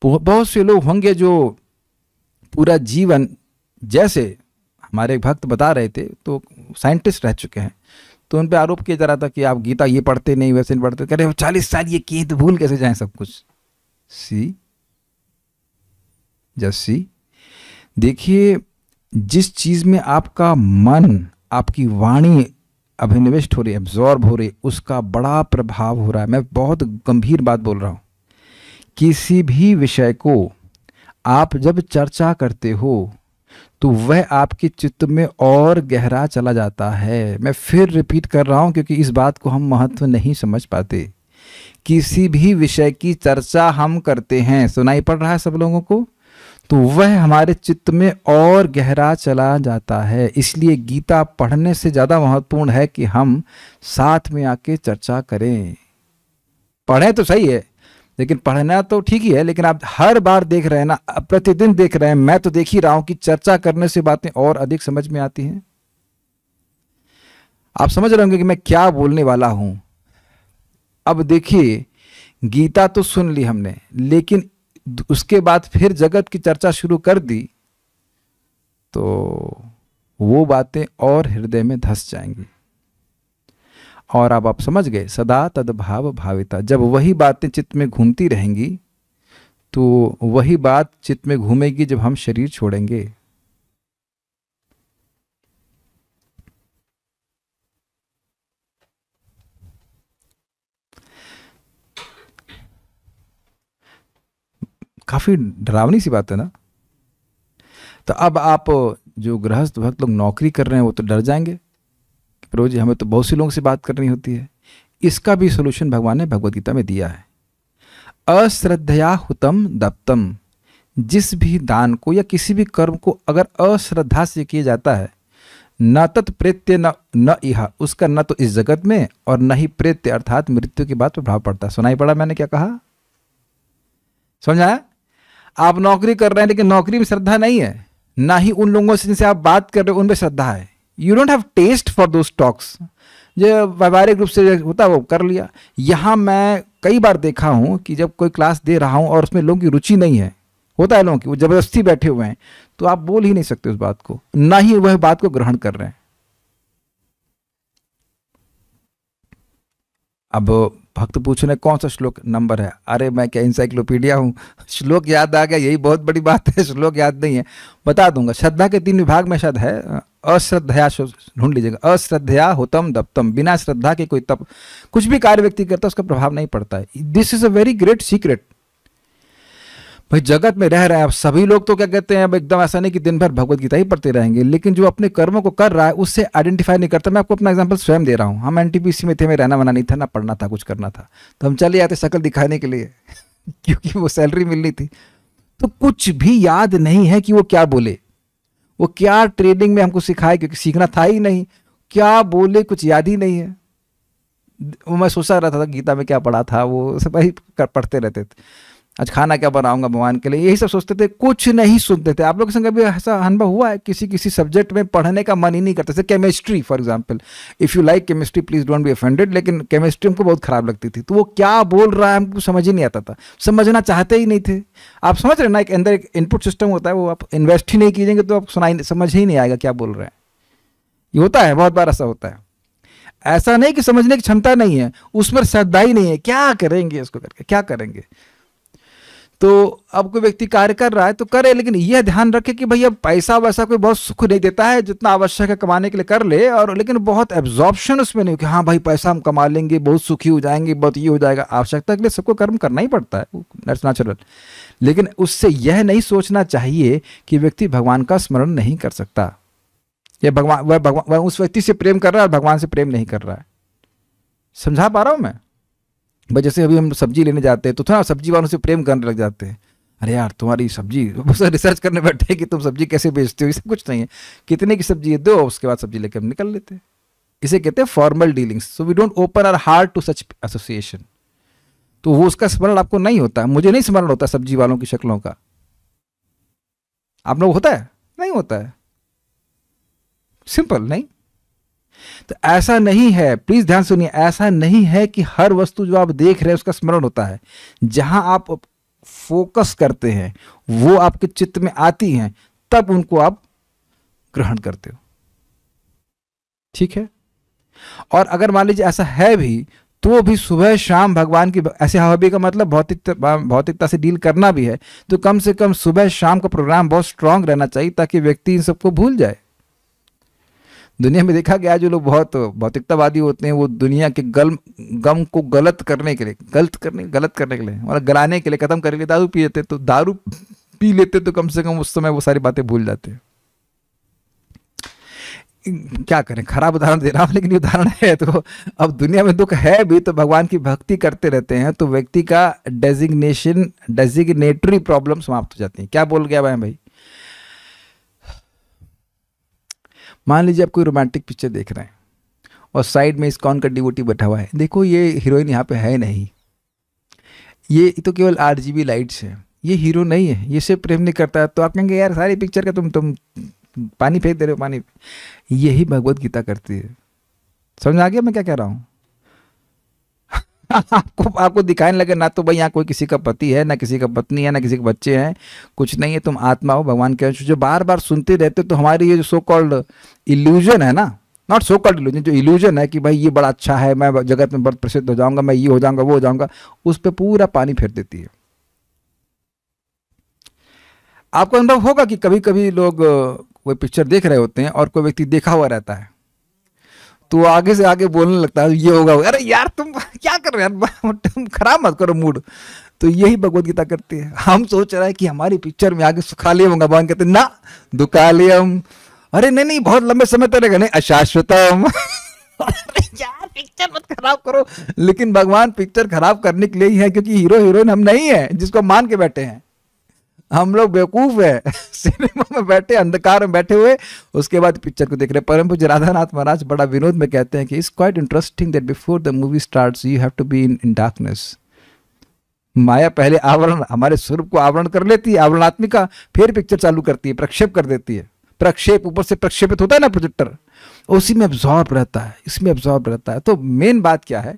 A: बहुत से लोग होंगे जो पूरा जीवन, जैसे हमारे एक भक्त बता रहे थे, तो साइंटिस्ट रह चुके हैं, तो उन पे आरोप किया जा रहा था कि आप गीता ये पढ़ते नहीं, वैसे नहीं पढ़ते। कह रहे 40 साल ये किए तो भूल कैसे जाएं सब कुछ। सी देखिए, जिस चीज में आपका मन, आपकी वाणी अभिनिविष्ट हो रही है, एब्जॉर्ब हो रही है, उसका बड़ा प्रभाव हो रहा है। मैं बहुत गंभीर बात बोल रहा हूं। किसी भी विषय को आप जब चर्चा करते हो तो वह आपके चित्त में और गहरा चला जाता है। मैं फिर रिपीट कर रहा हूं क्योंकि इस बात को हम महत्व नहीं समझ पाते। किसी भी विषय की चर्चा हम करते हैं, सुनाई पड़ रहा है सब लोगों को, तो वह हमारे चित्त में और गहरा चला जाता है। इसलिए गीता पढ़ने से ज़्यादा महत्वपूर्ण है कि हम साथ में आके चर्चा करें। पढ़ें तो सही है, लेकिन पढ़ना तो ठीक ही है, लेकिन आप हर बार देख रहे हैं ना, प्रतिदिन देख रहे हैं, मैं तो देख ही रहा हूं कि चर्चा करने से बातें और अधिक समझ में आती हैं। आप समझ रहे होंगे कि मैं क्या बोलने वाला हूं। अब देखिए, गीता तो सुन ली हमने, लेकिन उसके बाद फिर जगत की चर्चा शुरू कर दी तो वो बातें और हृदय में धस जाएंगी। और अब आप समझ गए, सदा तद्भाव भाविता। जब वही बातें चित्त में घूमती रहेंगी तो वही बात चित्त में घूमेगी जब हम शरीर छोड़ेंगे। काफी डरावनी सी बात है ना। तो अब आप जो गृहस्थ भक्त लोग नौकरी कर रहे हैं वो तो डर जाएंगे, प्रभु जी हमें तो बहुत से लोगों से बात करनी होती है। इसका भी सोल्यूशन भगवान ने भगवद गीता में दिया है। अश्रद्धया हुतम दत्तम। जिस भी दान को या किसी भी कर्म को अगर अश्रद्धा से किया जाता है, न तत्प्रेत्य न इहा, उसका न तो इस जगत में और न ही प्रेत्य अर्थात मृत्यु के बाद प्रभाव पड़ता है। सुनाई पड़ा मैंने क्या कहा? समझा? आप नौकरी कर रहे हैं लेकिन नौकरी में श्रद्धा नहीं है, ना ही उन लोगों से जिनसे आप बात कर रहे हो उनमें श्रद्धा है। You don't have taste for those talks. जो व्यवहारिक रूप से होता है वो कर लिया। यहाँ मैं कई बार देखा हूँ कि जब कोई क्लास दे रहा हूँ और उसमें लोगों की रुचि नहीं है, होता है लोगों की, वो जबरदस्ती बैठे हुए हैं, तो आप बोल ही नहीं सकते उस बात को, ना ही वह बात को ग्रहण कर रहे हैं। अब भक्त पूछने कौन सा श्लोक नंबर है? अरे मैं क्या इंसाइक्लोपीडिया हूँ, श्लोक याद आ गया यही बहुत बड़ी बात है। श्लोक याद नहीं है, बता दूंगा। श्रद्धा के 3 विभाग में शायद है। अश्रद्धया ढूंढ लीजिएगा। अश्रद्धया हुतम दत्तम। बिना श्रद्धा के कोई तप, कुछ भी कार्य व्यक्ति करता है उसका प्रभाव नहीं पड़ता है। This is a very great secret. भाई जगत में रह रहे हैं अब सभी लोग, तो क्या कहते हैं, अब एकदम ऐसा नहीं कि दिन भर भगवत गीता ही पढ़ते रहेंगे, लेकिन जो अपने कर्मों को कर रहा है उससे आइडेंटिफाई नहीं करता। मैं आपको अपना एग्जांपल स्वयं दे रहा हूँ। हम एनटीपीसी में थे, में रहना मना नहीं था, ना पढ़ना था, कुछ करना था, तो हम चले आते शक्ल दिखाने के लिए क्योंकि वो सैलरी मिलनी थी। तो कुछ भी याद नहीं है कि वो क्या बोले, वो क्या ट्रेनिंग में हमको सिखाए, क्योंकि सीखना था ही नहीं। क्या बोले कुछ याद ही नहीं है। वो मैं सोचा रहा था गीता में क्या पढ़ा था, वो सब वही पढ़ते रहते थे। आज खाना क्या बनाऊंगा भगवान के लिए, यही सब सोचते थे, कुछ नहीं सुनते थे। आप लोगों के संग भी ऐसा अनुभव हुआ है? किसी सब्जेक्ट में पढ़ने का मन ही नहीं करता। जैसे chemistry for example, if you like chemistry please don't be offended, लेकिन केमिस्ट्री हमको बहुत खराब लगती थी। तो वो क्या बोल रहा है हमको समझ ही नहीं आता था, समझना चाहते ही नहीं थे। आप समझ रहे ना, एक अंदर एक इनपुट सिस्टम होता है, वो आप इन्वेस्ट ही नहीं कीजिएंगे तो आप समझ ही नहीं आएगा क्या बोल रहे हैं। ये होता है, बहुत बार ऐसा होता है। ऐसा नहीं कि समझने की क्षमता नहीं है, उस पर श्रद्धा ही नहीं है। क्या करेंगे इसको करके, क्या करेंगे? तो अब कोई व्यक्ति कार्य कर रहा है तो करे, लेकिन यह ध्यान रखे कि भैया पैसा वैसा कोई बहुत सुख नहीं देता है, जितना आवश्यक है कमाने के लिए कर ले, और लेकिन बहुत एब्जॉर्प्शन उसमें नहीं कि हाँ भाई पैसा हम कमा लेंगे, बहुत सुखी हो जाएंगे, बहुत ये हो जाएगा। आवश्यकता के लिए सबको कर्म करना ही पड़ता है, दैट्स नेचुरल। लेकिन उससे यह नहीं सोचना चाहिए कि व्यक्ति भगवान का स्मरण नहीं कर सकता, या वह उस व्यक्ति से प्रेम कर रहा है और भगवान से प्रेम नहीं कर रहा है। समझा पा रहा हूँ मैं? भाई जैसे अभी हम सब्जी लेने जाते हैं तो थोड़ा सब्जी वालों से प्रेम करने लग जाते हैं। अरे यार तुम्हारी सब्जी, रिसर्च करने बैठे कि तुम सब्जी कैसे बेचते हो, ये सब कुछ नहीं है, कितने की सब्जी है दो, उसके बाद सब्जी लेकर हम निकल लेते हैं। इसे कहते हैं formal dealings. So we don't open our heart to such association. तो वो उसका स्मरण आपको नहीं होता, मुझे नहीं स्मरण होता सब्जी वालों की शक्लों का। आप लोग होता है? नहीं होता है, सिंपल नहीं। तो ऐसा नहीं है, प्लीज ध्यान सुनिए, ऐसा नहीं है कि हर वस्तु जो आप देख रहे हैं उसका स्मरण होता है। जहां आप फोकस करते हैं, वो आपके चित्त में आती हैं, तब उनको आप ग्रहण करते हो। ठीक है। और अगर मान लीजिए ऐसा है भी, तो भी सुबह शाम भगवान की ऐसे हॉबी का मतलब भौतिकता से डील करना भी है, तो कम से कम सुबह शाम का प्रोग्राम बहुत स्ट्रांग रहना चाहिए ताकि व्यक्ति इन सबको भूल जाए। दुनिया में देखा गया जो लोग बहुत भौतिकतावादी होते हैं, वो दुनिया के गम को गलत करने के लिए मतलब गलाने के लिए, खत्म करने के लिए दारू पी लेते, तो दारू पी लेते तो कम से कम उस समय वो सारी बातें भूल जाते हैं। क्या करें, खराब उदाहरण दे रहा हूं, लेकिन उदाहरण है। तो अब दुनिया में दुख है भी तो भगवान की भक्ति करते रहते हैं, तो व्यक्ति का डेजिग्नेटरी प्रॉब्लम समाप्त हो जाती है। क्या बोल गया भाई? मान लीजिए आप कोई रोमांटिक पिक्चर देख रहे हैं और साइड में इस्कॉन का डिवोटी बैठा हुआ है। देखो ये हीरोइन यहाँ पे है नहीं, ये तो केवल RGB लाइट्स है, ये हीरो नहीं है, ये सिर्फ प्रेम नहीं करता है। तो आप कहेंगे यार सारी पिक्चर का तुम पानी फेंक दे रहे हो, पानी। यही भगवत गीता करती है। समझ आ गया मैं क्या कह रहा हूँ? आपको दिखाने लगे ना तो भाई यहाँ कोई किसी का पति है, ना किसी का पत्नी है, ना किसी के बच्चे हैं, कुछ नहीं है, तुम आत्मा हो, भगवान के अंश। जो बार बार सुनते रहते तो हमारी ये जो सो कॉल्ड इल्यूजन है ना, नॉट सो कॉल्ड इल्यूजन, जो इल्यूजन है कि भाई ये बड़ा अच्छा है, मैं जगत में बहुत प्रसिद्ध हो जाऊंगा, मैं ये हो जाऊंगा, वो हो जाऊंगा, उस पर पूरा पानी फेर देती है। आपको अनुभव होगा कि कभी कभी लोग कोई पिक्चर देख रहे होते हैं और कोई व्यक्ति देखा हुआ रहता है, तो आगे से आगे बोलने लगता है ये होगा, अरे यार तुम क्या कर रहे हो, तुम खराब मत करो मूड। तो यही भगवत गीता करती है। हम सोच रहे हैं कि हमारी पिक्चर में आगे सुखालियम होगा, भगवान कहते ना दुकालियम, अरे नहीं बहुत लंबे समय तक रहेगा, नहीं अशाश्वतम। यार पिक्चर मत खराब करो। लेकिन भगवान पिक्चर खराब करने के लिए ही है, क्योंकि हीरो हीरोइन हम नहीं है जिसको मान के बैठे हैं। हम लोग बेवकूफ है, सिनेमा में बैठे, अंधकार में बैठे हुए, उसके बाद पिक्चर को देख रहे। परम पूज्य राधानाथ महाराज बड़ा विनोद में कहते हैं कि it's quite interesting that before the movie starts you have to be in darkness. माया पहले आवरण, हमारे स्वरूप को आवरण कर लेती है, आवरणात्मिका, फिर पिक्चर चालू करती है, प्रक्षेप कर देती है। प्रक्षेप ऊपर से प्रक्षेपित होता है ना प्रोजेक्टर, उसी में एब्जॉर्ब रहता है, इसमें एब्जॉर्ब रहता है। तो मेन बात क्या है,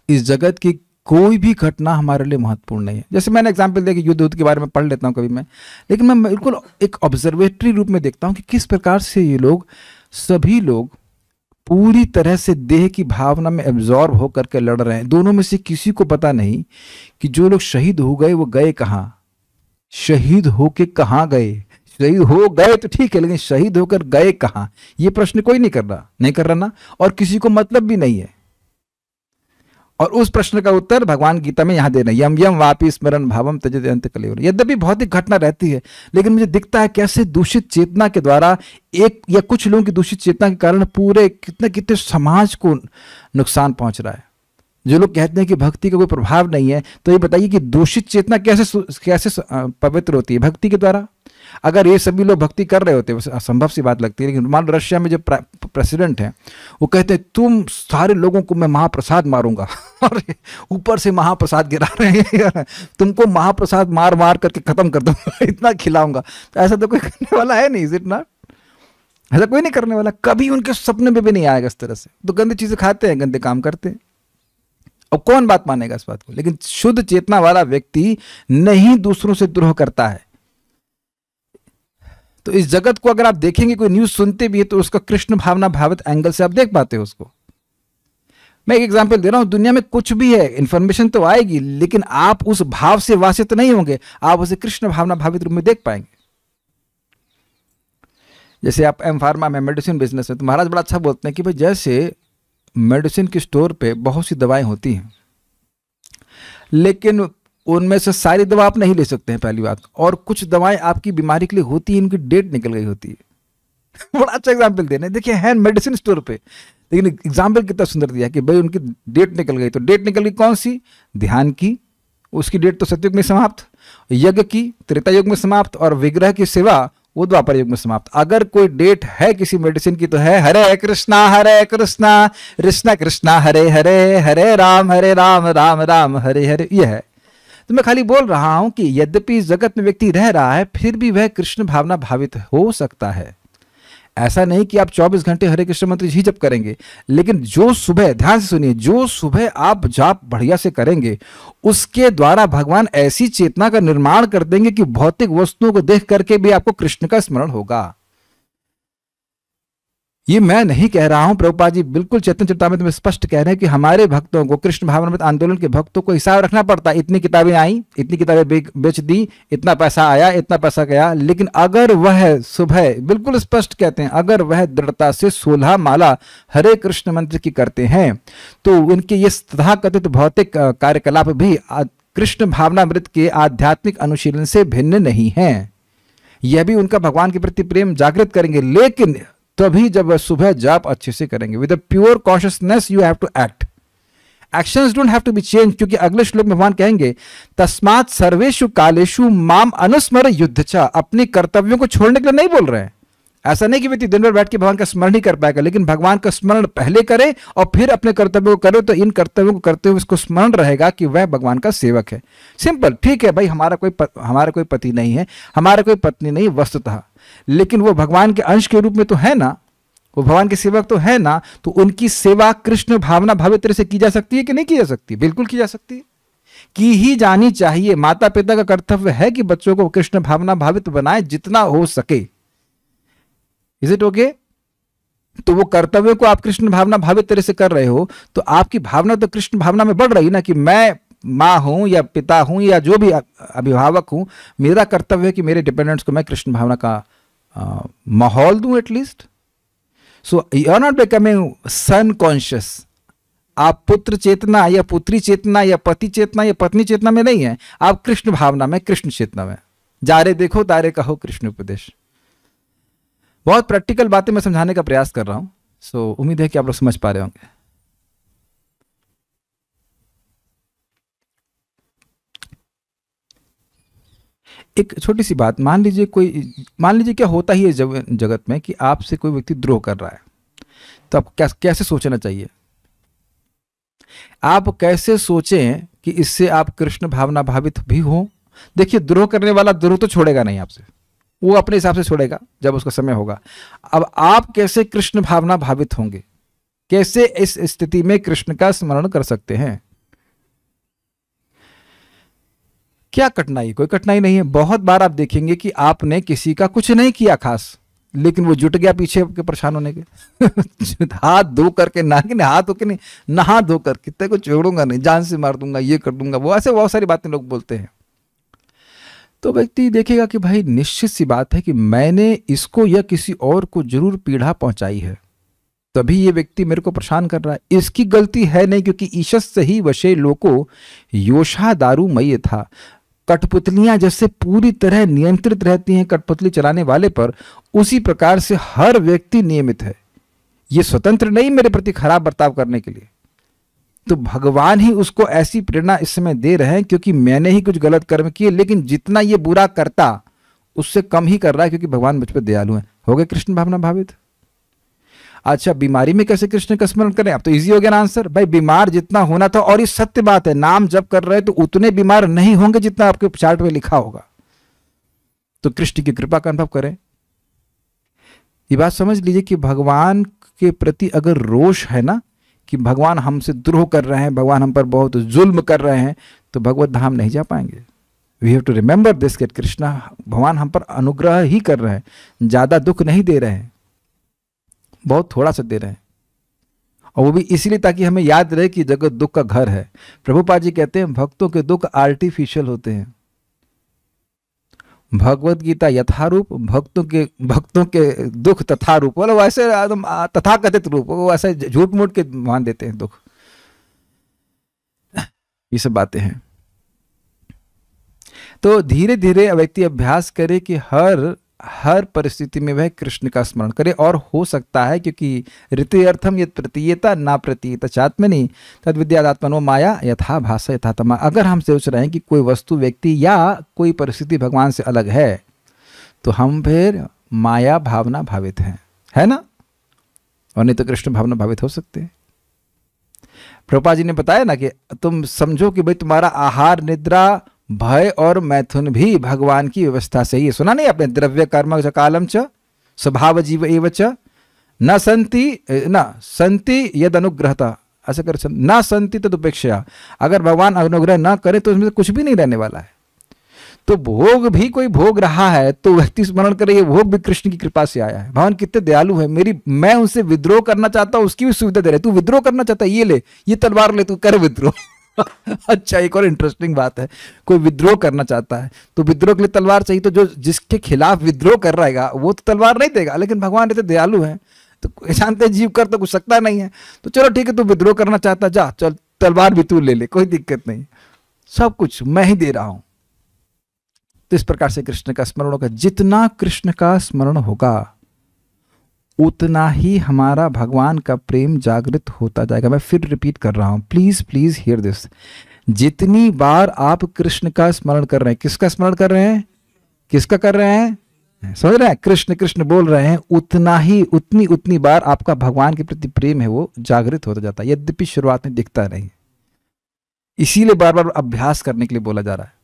A: इस जगत की कोई भी घटना हमारे लिए महत्वपूर्ण नहीं है। जैसे मैंने एग्जांपल दिया कि युद्ध के बारे में पढ़ लेता हूँ कभी मैं, लेकिन मैं बिल्कुल एक ऑब्जर्वेटरी रूप में देखता हूँ कि किस प्रकार से ये लोग, सभी लोग पूरी तरह से देह की भावना में एब्जॉर्ब होकर के लड़ रहे हैं। दोनों में से किसी को पता नहीं कि जो लोग शहीद हो गए वो गए कहाँ, शहीद होके कहाँ गए। शहीद हो गए तो ठीक है, लेकिन शहीद होकर गए कहाँ, ये प्रश्न कोई नहीं कर रहा ना, और किसी को मतलब भी नहीं है। और उस प्रश्न का उत्तर भगवान गीता में यहां दे रहे हैं, यम यम वापि स्मरण भावम त्यजते अन्ते कलेवर। यद्यपि भौतिक घटना रहती है, लेकिन मुझे दिखता है कैसे दूषित चेतना के द्वारा, एक या कुछ लोगों की दूषित चेतना के कारण पूरे कितने समाज को नुकसान पहुंच रहा है। जो लोग कहते हैं कि भक्ति का कोई प्रभाव नहीं है, तो ये बताइए कि दूषित चेतना कैसे पवित्र होती है? भक्ति के द्वारा। अगर ये सभी लोग भक्ति कर रहे होते, असंभव सी बात लगती है। लेकिन मान लो रशिया में जो प्रेसिडेंट हैं, वो कहते हैं तुम सारे लोगों को मैं महाप्रसाद मारूंगा, और ऊपर से महाप्रसाद गिरा रहे हैं, तुमको महाप्रसाद मार मार करके खत्म कर दूंगा, इतना खिलाऊंगा। तो ऐसा तो कोई करने वाला है नहीं, इज इट नॉट? ऐसा कोई नहीं करने वाला, कभी उनके सपने में भी नहीं आएगा इस तरह से। तो गंदी चीजें खाते हैं, गंदे काम करते हैं, और कौन बात मानेगा इस बात को? लेकिन शुद्ध चेतना वाला व्यक्ति नहीं दूसरों से द्रोह करता है। तो इस जगत को अगर आप देखेंगे, कोई न्यूज सुनते भी है तो उसका कृष्ण भावना भावित एंगल से आप देख पाते हो उसको। मैं एक एग्जांपल दे रहा हूं, दुनिया में कुछ भी है, इंफॉर्मेशन तो आएगी, लेकिन आप उस भाव से वासित नहीं होंगे, आप उसे कृष्ण भावना भावित रूप में देख पाएंगे। जैसे आप एम फार्मा में, मेडिसिन बिजनेस में, तो महाराज बड़ा अच्छा बोलते हैं कि भाई जैसे मेडिसिन के स्टोर पे बहुत सी दवाएं होती हैं, लेकिन उनमें से सारी दवा आप नहीं ले सकते हैं, पहली बात। और कुछ दवाएं आपकी बीमारी के लिए होती है, इनकी डेट निकल गई होती है। बड़ा अच्छा एग्जाम्पल देना, देखिए है मेडिसिन स्टोर पे, लेकिन एग्जाम्पल कितना सुंदर दिया कि भाई उनकी डेट निकल गई। तो डेट निकल गई कौन सी? ध्यान की, उसकी डेट तो सतयुग में समाप्त, यज्ञ की त्रेता युग में समाप्त, और विग्रह की सेवा वो द्वापर युग में समाप्त। अगर कोई डेट है किसी मेडिसिन की तो है हरे कृष्णा कृष्ण कृष्णा हरे हरे, हरे राम राम राम हरे हरे, ये है। तो मैं खाली बोल रहा हूं कि यद्यपि इस जगत में व्यक्ति रह रहा है, फिर भी वह कृष्ण भावना भावित हो सकता है। ऐसा नहीं कि आप 24 घंटे हरे कृष्ण मंत्र ही जप करेंगे, लेकिन जो सुबह, ध्यान से सुनिए, जो सुबह आप जाप बढ़िया से करेंगे उसके द्वारा भगवान ऐसी चेतना का निर्माण कर देंगे कि भौतिक वस्तुओं को देख करके भी आपको कृष्ण का स्मरण होगा। ये मैं नहीं कह रहा हूं, प्रभुपाद जी बिल्कुल चैतन्य चरितामृत में स्पष्ट कह रहे हैं कि हमारे भक्तों को, कृष्ण भावनामृत आंदोलन के भक्तों को हिसाब रखना पड़ता है। इतनी किताबें आई, इतनी किताबें बेच दी, इतना पैसा आया, इतना पैसा गया, लेकिन अगर वह सुबह, बिल्कुल स्पष्ट कहते हैं, अगर वह दृढ़ता से 16 माला हरे कृष्ण मंत्र की करते हैं तो उनके ये तथाकथित भौतिक कार्यकलाप भी कृष्ण भावनामृत के आध्यात्मिक अनुशीलन से भिन्न नहीं है। यह भी उनका भगवान के प्रति प्रेम जागृत करेंगे, लेकिन तभी जब वह सुबह जाप अच्छे से करेंगे। With a pure consciousness you have to act, actions don't have to be change, क्योंकि अगले श्लोक में भगवान कहेंगे तस्मात् सर्वेषु कालेषु माम अनुस्मर युद्धचा, अपने कर्तव्यों को छोड़ने के लिए नहीं बोल रहे हैं। ऐसा नहीं कि व्यक्ति दिन भर बैठ के भगवान का स्मरण ही कर पाएगा, लेकिन भगवान का स्मरण पहले करे और फिर अपने कर्तव्यों को करे, तो इन कर्तव्यों को करते हुए उसको स्मरण रहेगा कि वह भगवान का सेवक है। सिंपल, ठीक है भाई, हमारा कोई पति नहीं है, हमारा कोई पत्नी नहीं वस्तुतः, लेकिन वो भगवान के अंश के रूप में तो है ना, वो भगवान के सेवक तो है ना, तो उनकी सेवा कृष्ण भावना भावित तरह से की जा सकती है कि नहीं की जा सकती? बिल्कुल की जा सकती है, की ही जानी चाहिए। माता पिता का कर्तव्य है कि बच्चों को कृष्ण भावना भावित बनाए जितना हो सके। Is it okay? तो वो कर्तव्य को आप कृष्ण भावना भावित तरह से कर रहे हो तो आपकी भावना तो कृष्ण भावना में बढ़ रही ना, कि मैं माँ हूं या पिता हूं या जो भी अभिभावक हूं, मेरा कर्तव्य है कि मेरे डिपेंडेंट्स को मैं कृष्ण भावना का माहौल दूं at least. So you are not becoming son conscious. आप पुत्र चेतना या पुत्री चेतना या पति चेतना या पत्नी चेतना में नहीं है, आप कृष्ण भावना में, कृष्ण चेतना में। जा रे देखो तारे कहो कृष्ण उपदेश। बहुत प्रैक्टिकल बातें मैं समझाने का प्रयास कर रहा हूं, सो उम्मीद है कि आप लोग समझ पा रहे होंगे। एक छोटी सी बात, मान लीजिए क्या होता ही है जगत में कि आपसे कोई व्यक्ति द्रोह कर रहा है, तो आप कैसे सोचना चाहिए? आप कैसे सोचें कि इससे आप कृष्ण भावना भावित भी हो? देखिए, द्रोह करने वाला द्रोह तो छोड़ेगा नहीं आपसे, वो अपने हिसाब से छोड़ेगा जब उसका समय होगा। अब आप कैसे कृष्ण भावना भावित होंगे? कैसे इस स्थिति में कृष्ण का स्मरण कर सकते हैं? क्या कठिनाई? कोई कठिनाई नहीं है। बहुत बार आप देखेंगे कि आपने किसी का कुछ नहीं किया खास, लेकिन वो जुट गया पीछे के परेशान होने के हाथ धो करके, ना कि हाथ धो के नहीं, नहा धो कर, कितने को छोड़ूंगा नहीं, जान से मार दूंगा, ये कर दूंगा, वो ऐसे बहुत सारी बातें लोग बोलते हैं। तो व्यक्ति देखेगा कि भाई निश्चित सी बात है कि मैंने इसको या किसी और को जरूर पीड़ा पहुंचाई है, तभी ये व्यक्ति मेरे को परेशान कर रहा है। इसकी गलती है नहीं, क्योंकि ईशस से ही वशे लोको योषा दारू मय था। कठपुतलियां जैसे पूरी तरह नियंत्रित रहती हैं कठपुतली चलाने वाले पर, उसी प्रकार से हर व्यक्ति नियमित है। ये स्वतंत्र नहीं मेरे प्रति खराब बर्ताव करने के लिए, तो भगवान ही उसको ऐसी प्रेरणा इस समय दे रहे हैं क्योंकि मैंने ही कुछ गलत कर्म किए, लेकिन जितना ये बुरा करता उससे कम ही कर रहा है, क्योंकि भगवान मुझ पर दयालु हैं। हो गए कृष्ण भावना भावित। अच्छा, बीमारी में कैसे कृष्ण का स्मरण करें? अब तो इजी हो गया ना आंसर। भाई बीमार जितना होना था, और ये सत्य बात है, नाम जप कर रहे तो उतने बीमार नहीं होंगे जितना आपके चार्ट में लिखा होगा। तो कृष्ण की कृपा का अनुभव करें। ये बात समझ लीजिए कि भगवान के प्रति अगर रोष है ना, कि भगवान हमसे द्रोह कर रहे हैं, भगवान हम पर बहुत जुल्म कर रहे हैं, तो भगवत धाम नहीं जा पाएंगे। We have to remember this कि कृष्णा, भगवान हम पर अनुग्रह ही कर रहे हैं, ज्यादा दुख नहीं दे रहे हैं, बहुत थोड़ा सा दे रहे हैं, और वो भी इसलिए ताकि हमें याद रहे कि जगत दुख का घर है। प्रभुपाद जी कहते हैं भक्तों के दुख आर्टिफिशियल होते हैं, भगवत गीता यथारूप, भक्तों के दुख तथा रूप, बोलो वैसे तथाकथित रूप, वो ऐसे झूठ मूठ के मान देते हैं दुख। ये सब बातें हैं। तो धीरे धीरे व्यक्ति अभ्यास करे कि हर परिस्थिति में वह कृष्ण का स्मरण करे, और हो सकता है क्योंकि ऋते अर्थम यत् प्रतीयता ना प्रतीयता चात्मनि तद विद्यात्मनो माया यथा भाषा यथा तमा। अगर हम सोच रहे हैं कि कोई वस्तु, व्यक्ति या कोई परिस्थिति भगवान से अलग है, तो हम फिर माया भावना भावित हैं, है ना? और नहीं तो कृष्ण भावना भावित हो सकते हैं। प्रभुपाद जी ने बताया ना कि तुम समझो कि भाई तुम्हारा आहार, निद्रा, भय और मैथुन भी भगवान की व्यवस्था से ही है। सुना नहीं आपने? द्रव्य कर्म च कालम च, स्वभाव जीव एव च न संति यद अनुग्रहता, ऐसा कर न संति तदुपेक्षा, अगर भगवान अनुग्रह ना करे तो उसमें कुछ भी नहीं रहने वाला है। तो भोग भी कोई भोग रहा है तो व्यक्ति स्मरण करे ये भोग भी कृष्ण की कृपा से आया है। भगवान कितने दयालु है, मैं उनसे विद्रोह करना चाहता हूं उसकी भी सुविधा दे रहे। तू विद्रोह करना चाहता है, ये ले, ये तलवार ले, तू कर विद्रोह। अच्छा, एक और इंटरेस्टिंग बात है, कोई विद्रोह करना चाहता है तो विद्रोह के लिए तलवार चाहिए, तो जो जिसके खिलाफ विद्रोह कर रहेगा वो तो तलवार नहीं देगा। लेकिन भगवान इतने दयालु है तो जानते जीव कर तो कुछ सकता नहीं है, तो चलो ठीक है, तू विद्रोह करना चाहता, जा चल तलवार भी तू ले ले, कोई दिक्कत नहीं, सब कुछ मैं ही दे रहा हूं। तो इस प्रकार से कृष्ण का स्मरण होगा। जितना कृष्ण का स्मरण होगा उतना ही हमारा भगवान का प्रेम जागृत होता जाएगा। मैं फिर रिपीट कर रहा हूं, प्लीज प्लीज हियर दिस। जितनी बार आप कृष्ण का स्मरण कर रहे हैं, किसका स्मरण कर रहे हैं, किसका कर रहे हैं, समझ रहे हैं, कृष्ण कृष्ण बोल रहे हैं, उतनी बार आपका भगवान के प्रति प्रेम है वो जागृत होता जाता है। यद्यपि शुरुआत में दिखता नहीं, इसीलिए बार बार अभ्यास करने के लिए बोला जा रहा है।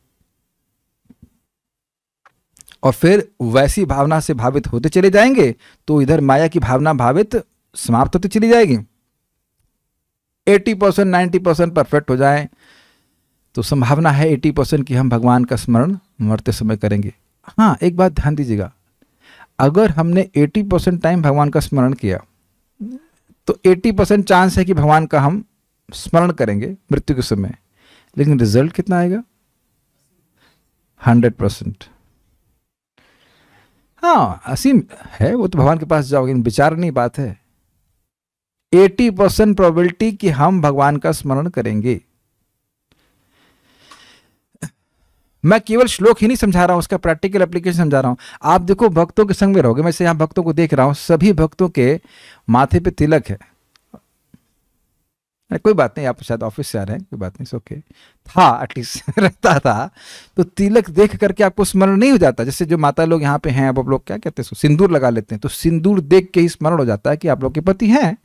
A: और फिर वैसी भावना से भावित होते चले जाएंगे तो इधर माया की भावना भावित समाप्त होती चली जाएगी। 80% 90% परफेक्ट हो जाए तो संभावना है 80% की हम भगवान का स्मरण मरते समय करेंगे। हाँ, एक बात ध्यान दीजिएगा, अगर हमने 80% टाइम भगवान का स्मरण किया तो 80% चांस है कि भगवान का हम स्मरण करेंगे मृत्यु के समय, लेकिन रिजल्ट कितना आएगा, 100%। हाँ, असीम है वो, तो भगवान के पास जाओगे, विचारनीय बात है। 80% प्रोबेबिलिटी कि हम भगवान का स्मरण करेंगे। मैं केवल श्लोक ही नहीं समझा रहा हूं, उसका प्रैक्टिकल एप्लीकेशन समझा रहा हूं। आप देखो, भक्तों के संग में रहोगे, मैं यहां भक्तों को देख रहा हूं, सभी भक्तों के माथे पे तिलक है। कोई बात नहीं, आप शायद ऑफिस से आ रहे हैं, कोई बात नहीं, ओके, था एटलीस्ट रहता था, तो तिलक देख करके आपको स्मरण नहीं हो जाता। जैसे जो माता लोग यहाँ पे हैं, अब आप लोग क्या कहते हैं, सिंदूर लगा लेते हैं, तो सिंदूर देख के ही स्मरण हो जाता है कि आप लोग के पति हैं।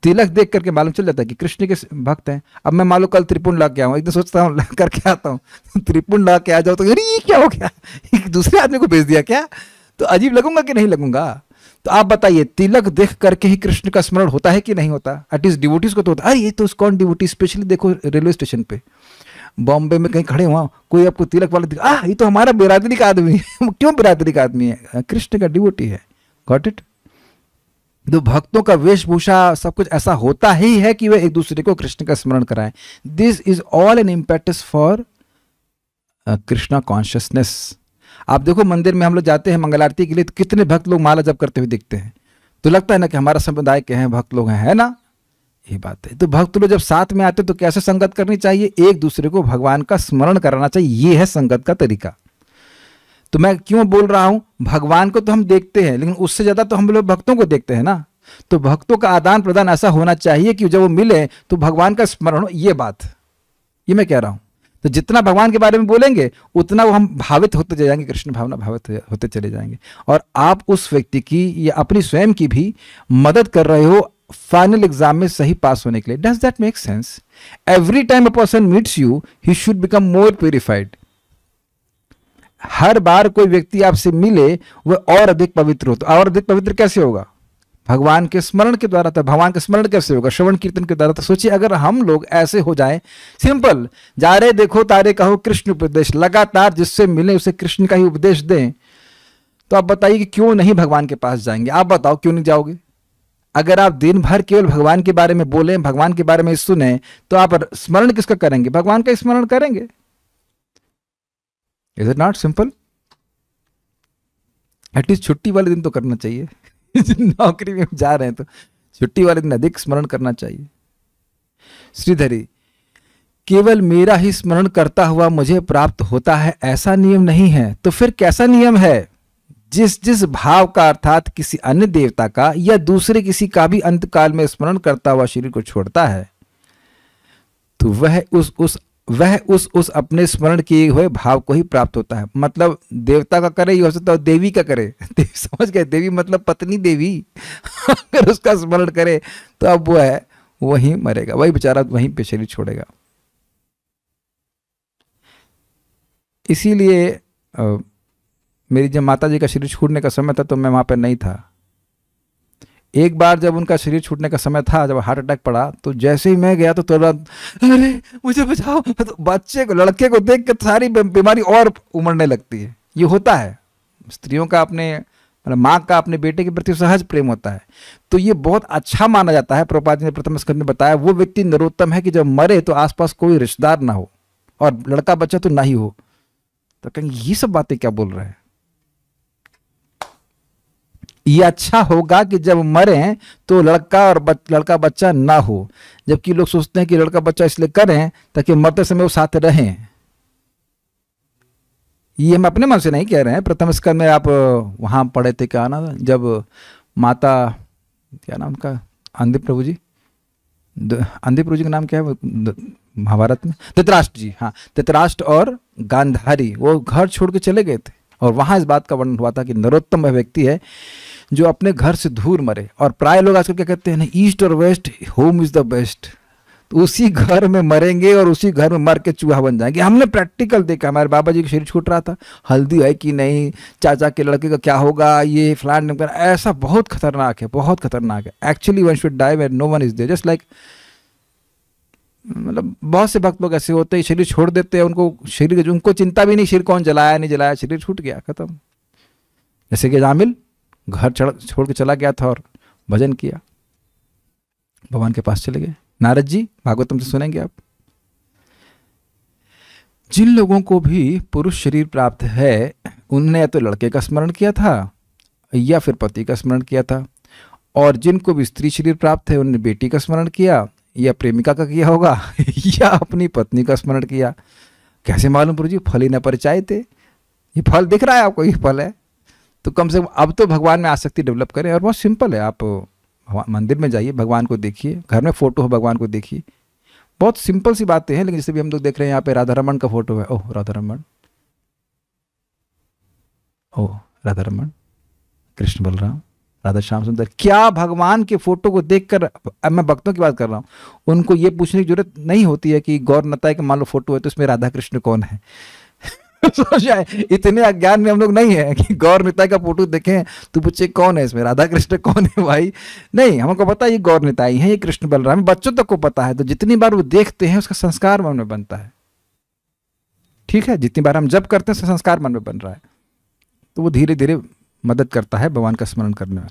A: तिलक देख करके मालूम चल जाता है कि कृष्ण के भक्त हैं। अब मैं मान लो कल त्रिपुंड ला के आऊँ, एकदम सोचता हूँ करके आता हूँ, त्रिपुंड ला के आ जाओ तो अरे ये क्या हो गया, एक दूसरे आदमी को भेज दिया क्या, तो अजीब लगूंगा कि नहीं लगूंगा। तो आप बताइए, तिलक देख करके ही कृष्ण का स्मरण होता है कि नहीं होता? एटलीस्ट डिवोटीज को तो होता है। ये तो कौन डिवोटी, स्पेशली देखो रेलवे स्टेशन पे बॉम्बे में कहीं खड़े हुआ, कोई आपको तिलक वाला दिखा, ये तो हमारा बिरादरी का आदमी है। क्यों बिरादरी का आदमी है? कृष्ण का डिवोटी है। Got it? तो भक्तों का वेशभूषा सब कुछ ऐसा होता ही है कि वे एक दूसरे को कृष्ण का स्मरण कराएं। This is all an impetus for Krishna consciousness. आप देखो मंदिर में हम लोग जाते हैं मंगल आरती के लिए, तो कितने भक्त लोग माला जप करते हुए दिखते हैं, तो लगता है ना कि हमारा समुदाय के हैं भक्त लोग हैं, है ना? ये बात है। तो भक्त लोग जब साथ में आते तो कैसे संगत करनी चाहिए? एक दूसरे को भगवान का स्मरण कराना चाहिए, ये है संगत का तरीका। तो मैं क्यों बोल रहा हूं, भगवान को तो हम देखते हैं, लेकिन उससे ज्यादा तो हम लोग भक्तों को देखते हैं ना। तो भक्तों का आदान प्रदान ऐसा होना चाहिए कि जब वो मिले तो भगवान का स्मरण हो। ये बात, ये मैं कह रहा हूं। तो जितना भगवान के बारे में बोलेंगे उतना वो हम भावित होते जाएंगे, कृष्ण भावना भावित होते चले जाएंगे। और आप उस व्यक्ति की या अपनी स्वयं की भी मदद कर रहे हो फाइनल एग्जाम में सही पास होने के लिए। Does that make sense? Every time a person meets you he should become more purified. हर बार कोई व्यक्ति आपसे मिले वह और अधिक पवित्र हो। तो और अधिक पवित्र कैसे होगा? भगवान के स्मरण के द्वारा। था भगवान का स्मरण कैसे होगा? श्रवण कीर्तन के द्वारा। तो सोचिए अगर हम लोग ऐसे हो जाएं, सिंपल, जा रहे देखो तारे कहो कृष्ण उपदेश, लगातार जिससे मिले उसे कृष्ण का ही उपदेश दें, तो आप बताइए कि क्यों नहीं भगवान के पास जाएंगे? आप बताओ क्यों नहीं जाओगे? अगर आप दिन भर केवल भगवान के बारे में बोले, भगवान के बारे में सुने, तो आप स्मरण किसका करेंगे? भगवान का स्मरण करेंगे। Is it not simple? At least छुट्टी वाले दिन तो करना चाहिए। नौकरी में जा रहे हैं तो छुट्टी वाले दिन अधिक स्मरण करना चाहिए। श्रीधरी, केवल मेरा ही स्मरण करता हुआ मुझे प्राप्त होता है ऐसा नियम नहीं है। तो फिर कैसा नियम है? जिस जिस भाव का अर्थात किसी अन्य देवता का या दूसरे किसी का भी अंतकाल में स्मरण करता हुआ शरीर को छोड़ता है, तो वह उस अपने स्मरण किए हुए भाव को ही प्राप्त होता है। मतलब देवता का करे, ये हो सकता है देवी का करे। समझ गए? देवी मतलब पत्नी देवी। अगर उसका स्मरण करे तो अब वो है वहीं मरेगा, वही बेचारा वहीं पे शरीर छोड़ेगा। इसीलिए मेरी जब माता जी का शरीर छूटने का समय था तो मैं वहाँ पर नहीं था। एक बार जब उनका शरीर छूटने का समय था, जब हार्ट अटैक पड़ा, तो जैसे ही मैं गया तो तुरंत अरे मुझे बचाओ, तो बच्चे को, लड़के को देख कर सारी बीमारी और उमड़ने लगती है। ये होता है, स्त्रियों का अपने मतलब माँ का अपने बेटे के प्रति सहज प्रेम होता है। तो ये बहुत अच्छा माना जाता है। प्रभुपाद जी ने प्रथम स्कंद में बताया वो व्यक्ति नरोत्तम है कि जब मरे तो आसपास कोई रिश्तेदार ना हो और लड़का बच्चा तो ना ही हो। तो कहेंगे ये सब बातें क्या बोल रहे हैं। ये अच्छा होगा कि जब मरे तो लड़का और लड़का बच्चा ना हो, जबकि लोग सोचते हैं कि लड़का बच्चा इसलिए करें ताकि मरते समय वो साथ रहें। ये हम अपने मन से नहीं कह रहे हैं। प्रथम स्कंद में आप वहाँ पढ़े थे, क्या ना, जब माता, क्या नाम उनका, आंधी प्रभु जी, आंधी प्रभु जी का नाम क्या है महाभारत में, धृतराष्ट्र जी, हाँ, धृतराष्ट्र और गांधारी वो घर छोड़ के चले गए थे और वहाँ इस बात का वर्णन हुआ था कि नरोत्तम वह व्यक्ति है जो अपने घर से दूर मरे। और प्राय लोग आजकल क्या कहते हैं ना, ईस्ट और west, home is the best. तो उसी घर में मरेंगे और उसी घर में मर के चूहा बन जाएंगे। हमने प्रैक्टिकल देखा, हमारे बाबा जी का शरीर छूट रहा था, हल्दी है कि नहीं, चाचा के लड़के का क्या होगा, ये फलान, ऐसा बहुत खतरनाक है, बहुत खतरनाक है। Actually one should die when no one is there, just like, मतलब बहुत से भक्त लोग ऐसे होते हैं, शरीर छोड़ देते हैं, उनको शरीर, उनको चिंता भी नहीं शरीर कौन जलाया नहीं जलाया, शरीर छूट गया, खत्म। जैसे कि जामिल घर छोड़ के चला गया था और भजन किया, भगवान के पास चले गए। नारद जी भागवतम से सुनेंगे आप। जिन लोगों को भी पुरुष शरीर प्राप्त है उनने या तो लड़के का स्मरण किया था या फिर पति का स्मरण किया था, और जिनको भी स्त्री शरीर प्राप्त है उन्होंने बेटी का स्मरण किया या प्रेमिका का किया होगा या अपनी पत्नी का स्मरण किया। कैसे मालूम प्रभु जी, फल ही न परिचय थे। ये फल दिख रहा है आपको, ये फल है, तो कम से कम अब तो भगवान में आसक्ति डेवलप करें। और बहुत सिंपल है, आप मंदिर में जाइए, भगवान को देखिए, घर में फोटो हो भगवान को देखिए, बहुत सिंपल सी बातें हैं। लेकिन जैसे भी हम लोग देख रहे हैं यहाँ पे राधा रमन का फोटो है, ओह राधा रमन, ओह राधा रमन, कृष्ण बलराम, राधा श्याम सुंदर, क्या भगवान के फोटो को देखकर, अब मैं भक्तों की बात कर रहा हूँ, उनको ये पूछने की जरूरत नहीं होती है कि गौर नताय का मान लो फोटो है तो उसमें राधा कृष्ण कौन है। इतने अज्ञान में हम लोग नहीं है कि गौर निताय का फोटो देखें तो पूछे कौन है इसमें, राधा कृष्ण कौन है भाई। नहीं, हमको पता है ये गौर निताई है, ये कृष्ण बलराम, बच्चों तक को पता है। तो जितनी बार वो देखते हैं उसका संस्कार मन में बनता है, ठीक है, जितनी बार हम जप करते हैं संस्कार मन में बन रहा है, तो वो धीरे धीरे मदद करता है भगवान का स्मरण करने में।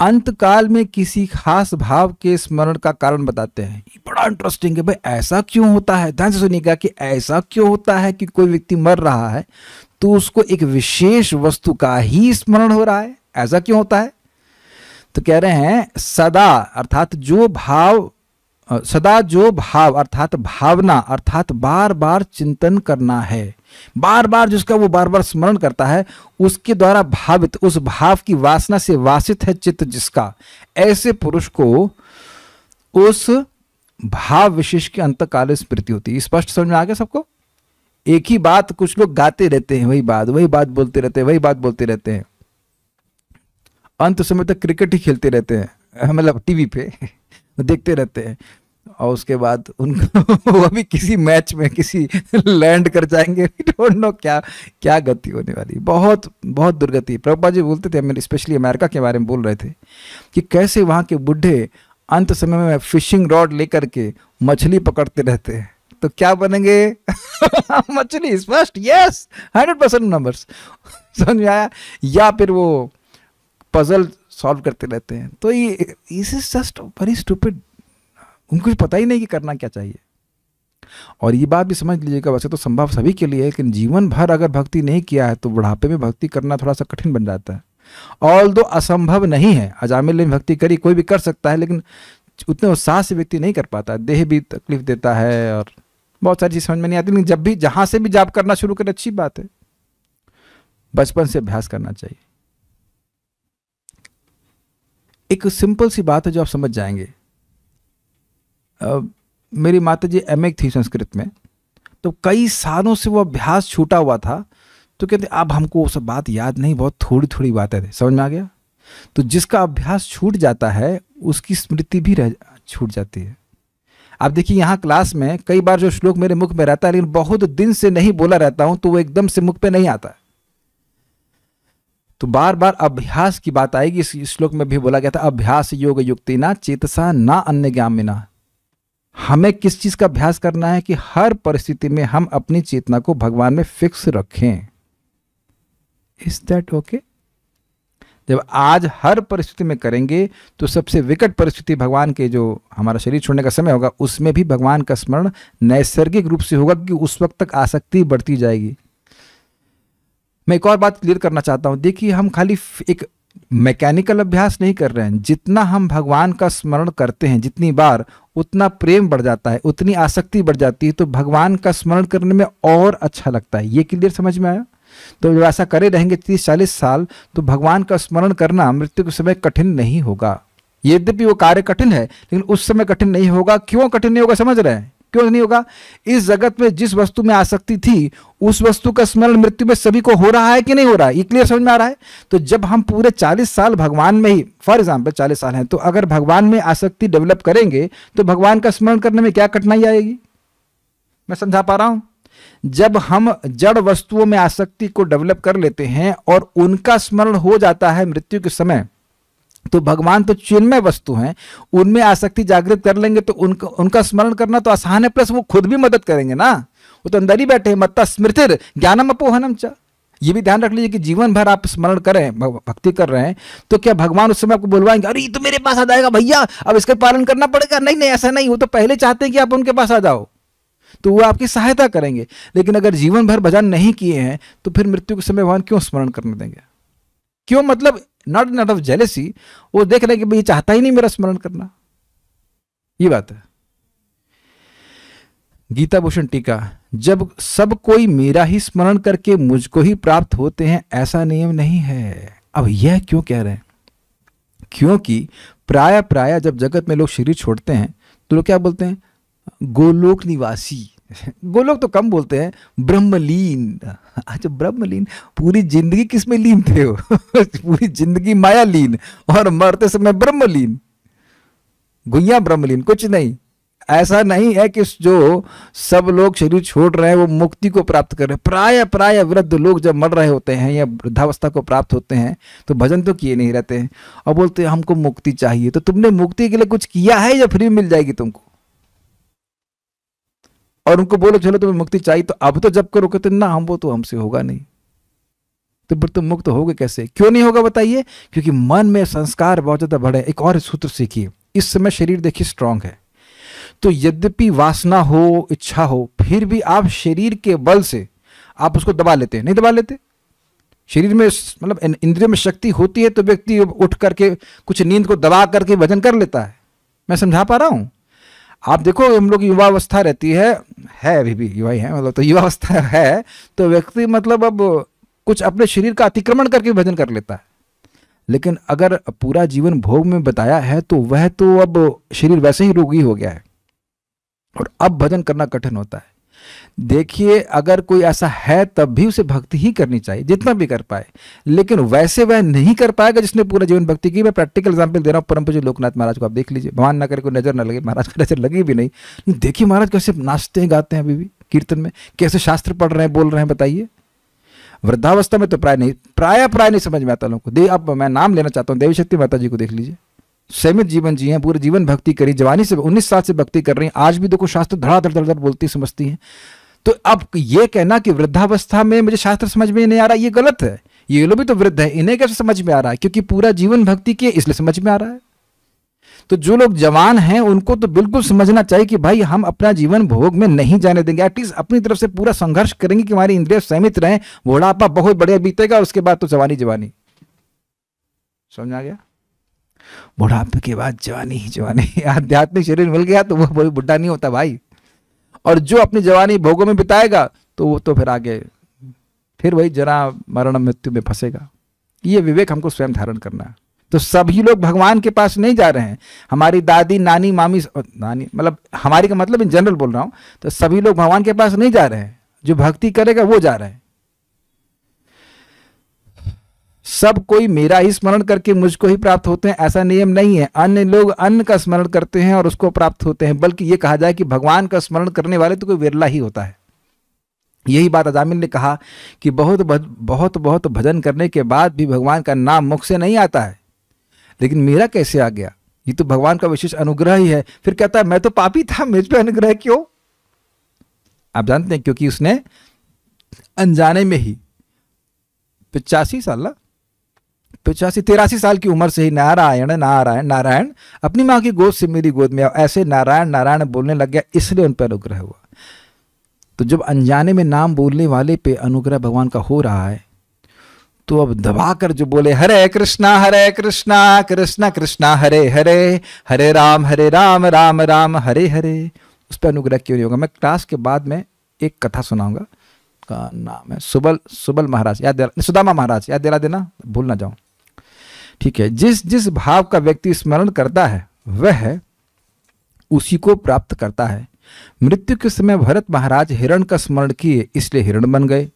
A: अंत काल में किसी खास भाव के स्मरण का कारण बताते हैं। ये बड़ा इंटरेस्टिंग है भाई, ऐसा क्यों होता है, ध्यान से सुनिएगा कि ऐसा क्यों होता है कि कोई व्यक्ति मर रहा है तो उसको एक विशेष वस्तु का ही स्मरण हो रहा है, ऐसा क्यों होता है। तो कह रहे हैं सदा अर्थात जो भाव, सदा जो भाव अर्थात भावना अर्थात बार बार चिंतन करना है, बार बार जिसका वो बार बार स्मरण करता है, उसके द्वारा भावित, उस भाव की वासना से वासित है चित्त जिसका, ऐसे पुरुष को उस भाव विशेष के अंतकाल स्मृति होती है। स्पष्ट समझ में आ गया सबको। एक ही बात कुछ लोग गाते रहते हैं, वही बात बोलते रहते हैं, वही बात बोलते रहते हैं, अंत समय तक क्रिकेट ही खेलते रहते हैं, मतलब टीवी पे देखते रहते हैं, और उसके बाद उनको वो भी किसी मैच में किसी लैंड कर जाएंगे, डोंट नो क्या क्या गति होने वाली, बहुत बहुत दुर्गति। प्रभुपाद जी बोलते थे, मैंने स्पेशली अमेरिका के बारे में बोल रहे थे कि कैसे वहाँ के बुढ़े अंत समय में फिशिंग रॉड लेकर के मछली पकड़ते रहते हैं, तो क्या बनेंगे मछली, स्पष्ट, यस 100% नंबर्स, समझ में आया। या फिर वो पजल सॉल्व करते रहते हैं, तो ये इज जस्ट वेरी स्टूपिड, उनको कुछ पता ही नहीं कि करना क्या चाहिए। और ये बात भी समझ लीजिएगा, वैसे तो संभव सभी के लिए है, लेकिन जीवन भर अगर भक्ति नहीं किया है तो बुढ़ापे में भक्ति करना थोड़ा सा कठिन बन जाता है। ऑल दो असंभव नहीं है, अजामिल ने भक्ति करी, कोई भी कर सकता है, लेकिन उतने उत्साह से व्यक्ति नहीं कर पाता, देह भी तकलीफ देता है और बहुत सारी चीज़ समझ में नहीं आती। लेकिन जब भी जहाँ से भी जाप करना शुरू करें अच्छी बात है, बचपन से अभ्यास करना चाहिए। एक सिंपल सी बात है जो आप समझ जाएंगे। मेरी माता जी एमए थी संस्कृत में, तो कई सालों से वो अभ्यास छूटा हुआ था, तो कहते अब हमको वो सब बात याद नहीं, बहुत थोड़ी थोड़ी बातें थे, समझ में आ गया। तो जिसका अभ्यास छूट जाता है उसकी स्मृति भी छूट जाती है। आप देखिए यहाँ क्लास में कई बार जो श्लोक मेरे मुख में रहता है, लेकिन बहुत दिन से नहीं बोला रहता हूँ, तो वो एकदम से मुख पे नहीं आता है, तो बार बार अभ्यास की बात आएगी। इस श्लोक में भी बोला गया था, अभ्यास योग युक्तिना चेतसा ना अन्य ज्ञामिना। हमें किस चीज का अभ्यास करना है कि हर परिस्थिति में हम अपनी चेतना को भगवान में फिक्स रखें। Is that okay? जब आज हर परिस्थिति में करेंगे तो सबसे विकट परिस्थिति भगवान के जो हमारा शरीर छोड़ने का समय होगा उसमें भी भगवान का स्मरण नैसर्गिक रूप से होगा, क्योंकि उस वक्त तक आसक्ति बढ़ती जाएगी। मैं एक और बात क्लियर करना चाहता हूं, देखिए हम खाली एक मैकेनिकल अभ्यास नहीं कर रहे हैं। जितना हम भगवान का स्मरण करते हैं जितनी बार, उतना प्रेम बढ़ जाता है, उतनी आसक्ति बढ़ जाती है, तो भगवान का स्मरण करने में और अच्छा लगता है। ये क्लियर समझ में आया? तो जब ऐसा करे रहेंगे 30-40 साल तो भगवान का स्मरण करना मृत्यु के समय कठिन नहीं होगा। यद्यपि वो कार्य कठिन है लेकिन उस समय कठिन नहीं होगा। क्यों कठिन नहीं होगा समझ रहे हैं? क्यों नहीं होगा? इस जगत में जिस वस्तु में आसक्ति थी उस वस्तु का स्मरण मृत्यु में सभी को हो रहा है कि नहीं हो रहा है? ये क्लियर समझ में आ रहा है? तो जब हम पूरे 40 साल भगवान में ही, फॉर एग्जाम्पल 40 साल हैं, तो अगर भगवान में आसक्ति डेवलप करेंगे तो भगवान का स्मरण करने में क्या कठिनाई आएगी? मैं समझा पा रहा हूं? जब हम जड़ वस्तुओं में आसक्ति को डेवलप कर लेते हैं और उनका स्मरण हो जाता है मृत्यु के समय, तो भगवान तो चिन्मय वस्तु हैं, उनमें आसक्ति जागृत कर लेंगे तो उनका स्मरण करना तो आसान है, प्लस वो खुद भी मदद करेंगे ना। वो तो अंदर ही बैठे हैं, मत्ता स्मृतिर ज्ञानम अपोहनम च। ये भी ध्यान रख लीजिए कि जीवन भर आप स्मरण करें, भक्ति कर रहे हैं, तो क्या भगवान उस समय आपको बुलवाएंगे, अरे ये तो मेरे पास आ जाएगा भैया, अब इसका पालन करना पड़ेगा? नहीं नहीं, ऐसा नहीं। वो तो पहले चाहते हैं कि आप उनके पास आ जाओ, तो वो आपकी सहायता करेंगे। लेकिन अगर जीवन भर भजन नहीं किए हैं तो फिर मृत्यु के समय भगवान क्यों स्मरण करने देंगे? क्यों? मतलब नॉट ऑफ जेलेसी, वो देख रहे हैं कि भाई चाहता ही नहीं मेरा स्मरण करना। ये बात है। गीता भूषण टीका, जब सब कोई मेरा ही स्मरण करके मुझको ही प्राप्त होते हैं ऐसा नियम नहीं है। अब यह क्यों कह रहे हैं? क्योंकि प्राय जब जगत में लोग शरीर छोड़ते हैं तो लोग क्या बोलते हैं? गोलोक निवासी। गोलोक तो कम बोलते हैं, ब्रह्मलीन। अच्छा ब्रह्मलीन, पूरी जिंदगी किस में लीन थे हो? पूरी जिंदगी माया लीन और मरते समय ब्रह्मलीन, गुइया ब्रह्मलीन, कुछ नहीं। ऐसा नहीं है कि जो सब लोग शरीर छोड़ रहे हैं वो मुक्ति को प्राप्त कर रहे हैं। प्राय वृद्ध लोग जब मर रहे होते हैं या वृद्धावस्था को प्राप्त होते हैं तो भजन तो किए नहीं रहते हैं और बोलते हैं हमको मुक्ति चाहिए। तो तुमने मुक्ति के लिए कुछ किया है या फ्री मिल जाएगी तुमको? और उनको बोलो चलो तुम्हें मुक्ति चाहिए तो अब तो जब करो, कहते ना हम, वो तो हमसे होगा नहीं। तो फिर तुम मुक्त होगे कैसे? क्यों नहीं होगा बताइए? क्योंकि मन में संस्कार बहुत ज्यादा बढ़े। एक और सूत्र सीखिए, इस समय शरीर देखिए स्ट्रांग है, तो यद्यपि वासना हो, इच्छा हो, फिर भी आप शरीर के बल से आप उसको दबा लेते हैं, नहीं दबा लेते? शरीर में मतलब इंद्रियों में शक्ति होती है तो व्यक्ति उठ करके कुछ नींद को दबा करके भजन कर लेता है। मैं समझा पा रहा हूं? आप देखो हम लोग युवावस्था रहती है अभी भी युवा ही है, मतलब तो युवावस्था है तो व्यक्ति मतलब अब कुछ अपने शरीर का अतिक्रमण करके भजन कर लेता है। लेकिन अगर पूरा जीवन भोग में बताया है तो वह तो अब शरीर वैसे ही रोगी हो गया है और अब भजन करना कठिन होता है। देखिए अगर कोई ऐसा है तब भी उसे भक्ति ही करनी चाहिए जितना भी कर पाए, लेकिन वैसे वह नहीं कर पाएगा जिसने पूरा जीवन भक्ति की। मैं प्रैक्टिकल एग्जांपल दे रहा हूँ, परम पूज्य लोकनाथ महाराज को आप देख लीजिए, भगवान ना करे कोई नजर ना लगे, महाराज को नजर लगी भी नहीं, देखिए महाराज कैसे नाचते हैं, गाते हैं अभी भी कीर्तन में, कैसे शास्त्र पढ़ रहे हैं, बोल रहे हैं, बताइए। वृद्धावस्था में तो प्राय नहीं समझ में आता लोगों को। अब मैं नाम लेना चाहता हूँ, देवी शक्ति माता जी को देख लीजिए, संयमित जीवन जी हैं, पूरे जीवन भक्ति करी, जवानी से 19 साल से भक्ति कर रही हैं, आज भी देखो शास्त्र धड़ाधड़ बोलती समझती हैं। तो अब ये कहना कि वृद्धावस्था में मुझे शास्त्र समझ में नहीं आ रहा, ये गलत है। ये लोग भी तो वृद्ध है, इन्हें कैसे समझ में आ रहा है? क्योंकि पूरा जीवन भक्ति किए इसलिए समझ में आ रहा है। तो जो लोग जवान हैं उनको तो बिल्कुल समझना चाहिए कि भाई हम अपना जीवन भोग में नहीं जाने देंगे, एटलीस्ट अपनी तरफ से पूरा संघर्ष करेंगे कि हमारी इंद्रिय संयमित रहें। बुढ़ापा बहुत बढ़िया बीतेगा, उसके बाद तो जवानी। समझ आ गया? बुढ़ापे के बाद जवानी ही जवानी। आध्यात्मिक शरीर मिल गया तो वो बुढ़ा नहीं होता भाई। और जो अपनी जवानी भोगों में बिताएगा तो वो तो फिर आगे फिर वही जरा मरण मृत्यु में फंसेगा। ये विवेक हमको स्वयं धारण करना है। तो सभी लोग भगवान के पास नहीं जा रहे हैं। हमारी दादी, नानी, मामी, नानी मतलब हमारी का मतलब इन जनरल बोल रहा हूं, तो सभी लोग भगवान के पास नहीं जा रहे हैं। जो भक्ति करेगा वो जा रहे हैं। सब कोई मेरा ही स्मरण करके मुझको ही प्राप्त होते हैं ऐसा नियम नहीं है। अन्य लोग अन्य का स्मरण करते हैं और उसको प्राप्त होते हैं, बल्कि ये कहा जाए कि भगवान का स्मरण करने वाले तो कोई विरला ही होता है। यही बात अजामिल ने कहा कि बहुत भजन करने के बाद भी भगवान का नाम मुख से नहीं आता है, लेकिन मेरा कैसे आ गया? ये तो भगवान का विशेष अनुग्रह ही है। फिर कहता है मैं तो पापी था, मुझ पे अनुग्रह क्यों? आप जानते हैं, क्योंकि उसने अनजाने में ही 83 साल की उम्र से ही नारायण नारायण नारायण अपनी माँ की गोद से मेरी गोद में आओ, ऐसे नारायण नारायण बोलने लग गया, इसलिए उन पर अनुग्रह हुआ। तो जब अनजाने में नाम बोलने वाले पे अनुग्रह भगवान का हो रहा है, तो अब दबाकर जो बोले हरे कृष्णा कृष्णा कृष्णा हरे हरे, हरे राम राम राम हरे हरे, उस पर अनुग्रह क्यों नहीं होगा? मैं क्लास के बाद में एक कथा सुनाऊंगा, का नाम है सुबल महाराज, याद दिला, सुदामा महाराज, याद दिला देना, भूल ना जाऊं। ठीक है, जिस जिस भाव का व्यक्ति स्मरण करता है वह उसी को प्राप्त करता है। मृत्यु के समय भरत महाराज हिरण का स्मरण किए, इसलिए हिरण बन गए।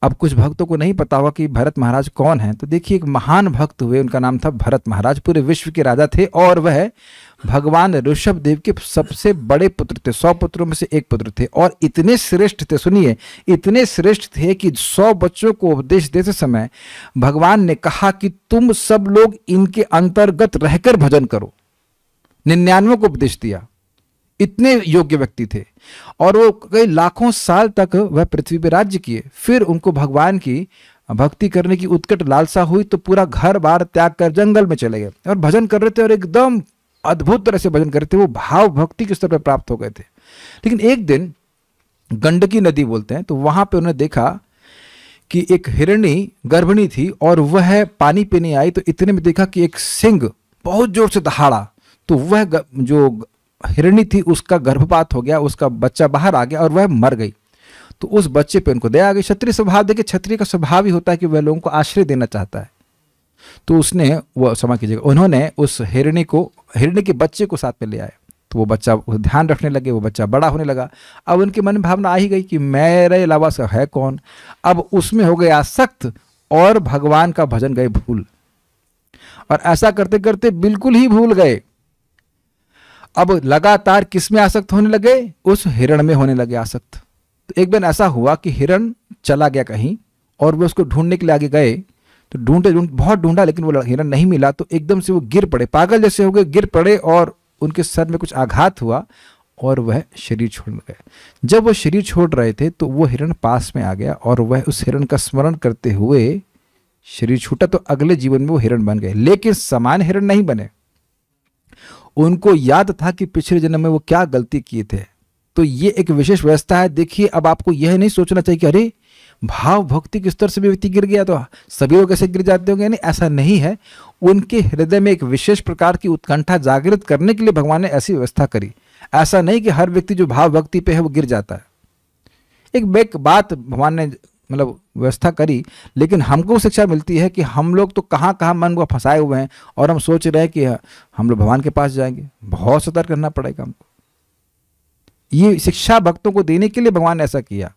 A: अब कुछ भक्तों को नहीं पता हुआ कि भरत महाराज कौन है, तो देखिए एक महान भक्त हुए, उनका नाम था भरत महाराज, पूरे विश्व के राजा थे और वह भगवान ऋषभ देव के सबसे बड़े पुत्र थे, 100 पुत्रों में से एक पुत्र थे, और इतने श्रेष्ठ थे, सुनिए, इतने श्रेष्ठ थे कि 100 बच्चों को उपदेश देते समय भगवान ने कहा कि तुम सब लोग इनके अंतर्गत रहकर भजन करो। 99 को उपदेश दिया, इतने योग्य व्यक्ति थे, और वो कई लाखों साल तक वह पृथ्वी पर राज्य किए। फिर उनको भगवान की भक्ति करने की उत्कट लालसा हुई, तो पूरा घर बार त्याग कर जंगल में चले गए और भजन कर रहे थे, और एकदम अद्भुत तरह से भजन कर रहे थे, वो भाव भक्ति के स्तर पर प्राप्त हो गए थे। लेकिन एक दिन गंडकी नदी बोलते हैं, तो वहां पे उन्होंने देखा कि एक हिरणी गर्भिणी थी और वह पानी पीने आई, तो इतने में देखा कि एक सिंह बहुत जोर से दहाड़ा, तो वह जो हिरणी थी उसका गर्भपात हो गया, उसका बच्चा बाहर आ गया और वह मर गई। तो उस बच्चे पे उनको दया आ गई। क्षत्रिय स्वभाव, देखिए क्षत्रिय का स्वभाव ही होता है कि वह लोगों को आश्रय देना चाहता है। तो उसने, वो क्षमा कीजिएगा, उन्होंने उस हिरणी के बच्चे को साथ में ले आए, तो वो बच्चा ध्यान रखने लगे, वो बच्चा बड़ा होने लगा। अब उनके मन में भावना आ ही गई कि मेरे अलावा से है कौन। अब उसमें हो गए आसक्त और भगवान का भजन गए भूल, और ऐसा करते करते बिल्कुल ही भूल गए। अब लगातार किस में आसक्त होने लगे? उस हिरण में होने लगे आसक्त। तो एक बार ऐसा हुआ कि हिरण चला गया कहीं और वे उसको ढूंढने के लिए आगे गए, तो ढूंढते बहुत ढूंढा, लेकिन वो हिरण नहीं मिला। तो एकदम से वो गिर पड़े, पागल जैसे हो गए, गिर पड़े और उनके सर में कुछ आघात हुआ और वह शरीर छोड़ गए। जब वह शरीर छोड़ रहे थे तो वो हिरण पास में आ गया और वह उस हिरण का स्मरण करते हुए शरीर छूटा, तो अगले जीवन में वो हिरण बन गए, लेकिन समान हिरण नहीं बने। उनको याद था कि पिछले जन्म में वो क्या गलती किए थे। तो ये एक विशेष व्यवस्था है। देखिए, अब आपको यह नहीं सोचना चाहिए कि अरे भाव भक्ति के स्तर से भी व्यक्ति गिर गया तो सभी लोग ऐसे गिर जाते होंगे, नहीं, ऐसा नहीं है। उनके हृदय में एक विशेष प्रकार की उत्कंठा जागृत करने के लिए भगवान ने ऐसी व्यवस्था करी। ऐसा नहीं कि हर व्यक्ति जो भाव भक्ति पे है वो गिर जाता है। एक बात भगवान ने मतलब व्यवस्था करी, लेकिन हमको शिक्षा मिलती है कि हम लोग तो कहाँ कहाँ मन को फंसाए हुए हैं और हम सोच रहे हैं कि हम लोग भगवान के पास जाएंगे। बहुत सतर्क करना पड़ेगा हमको। ये शिक्षा भक्तों को देने के लिए भगवान ने ऐसा किया,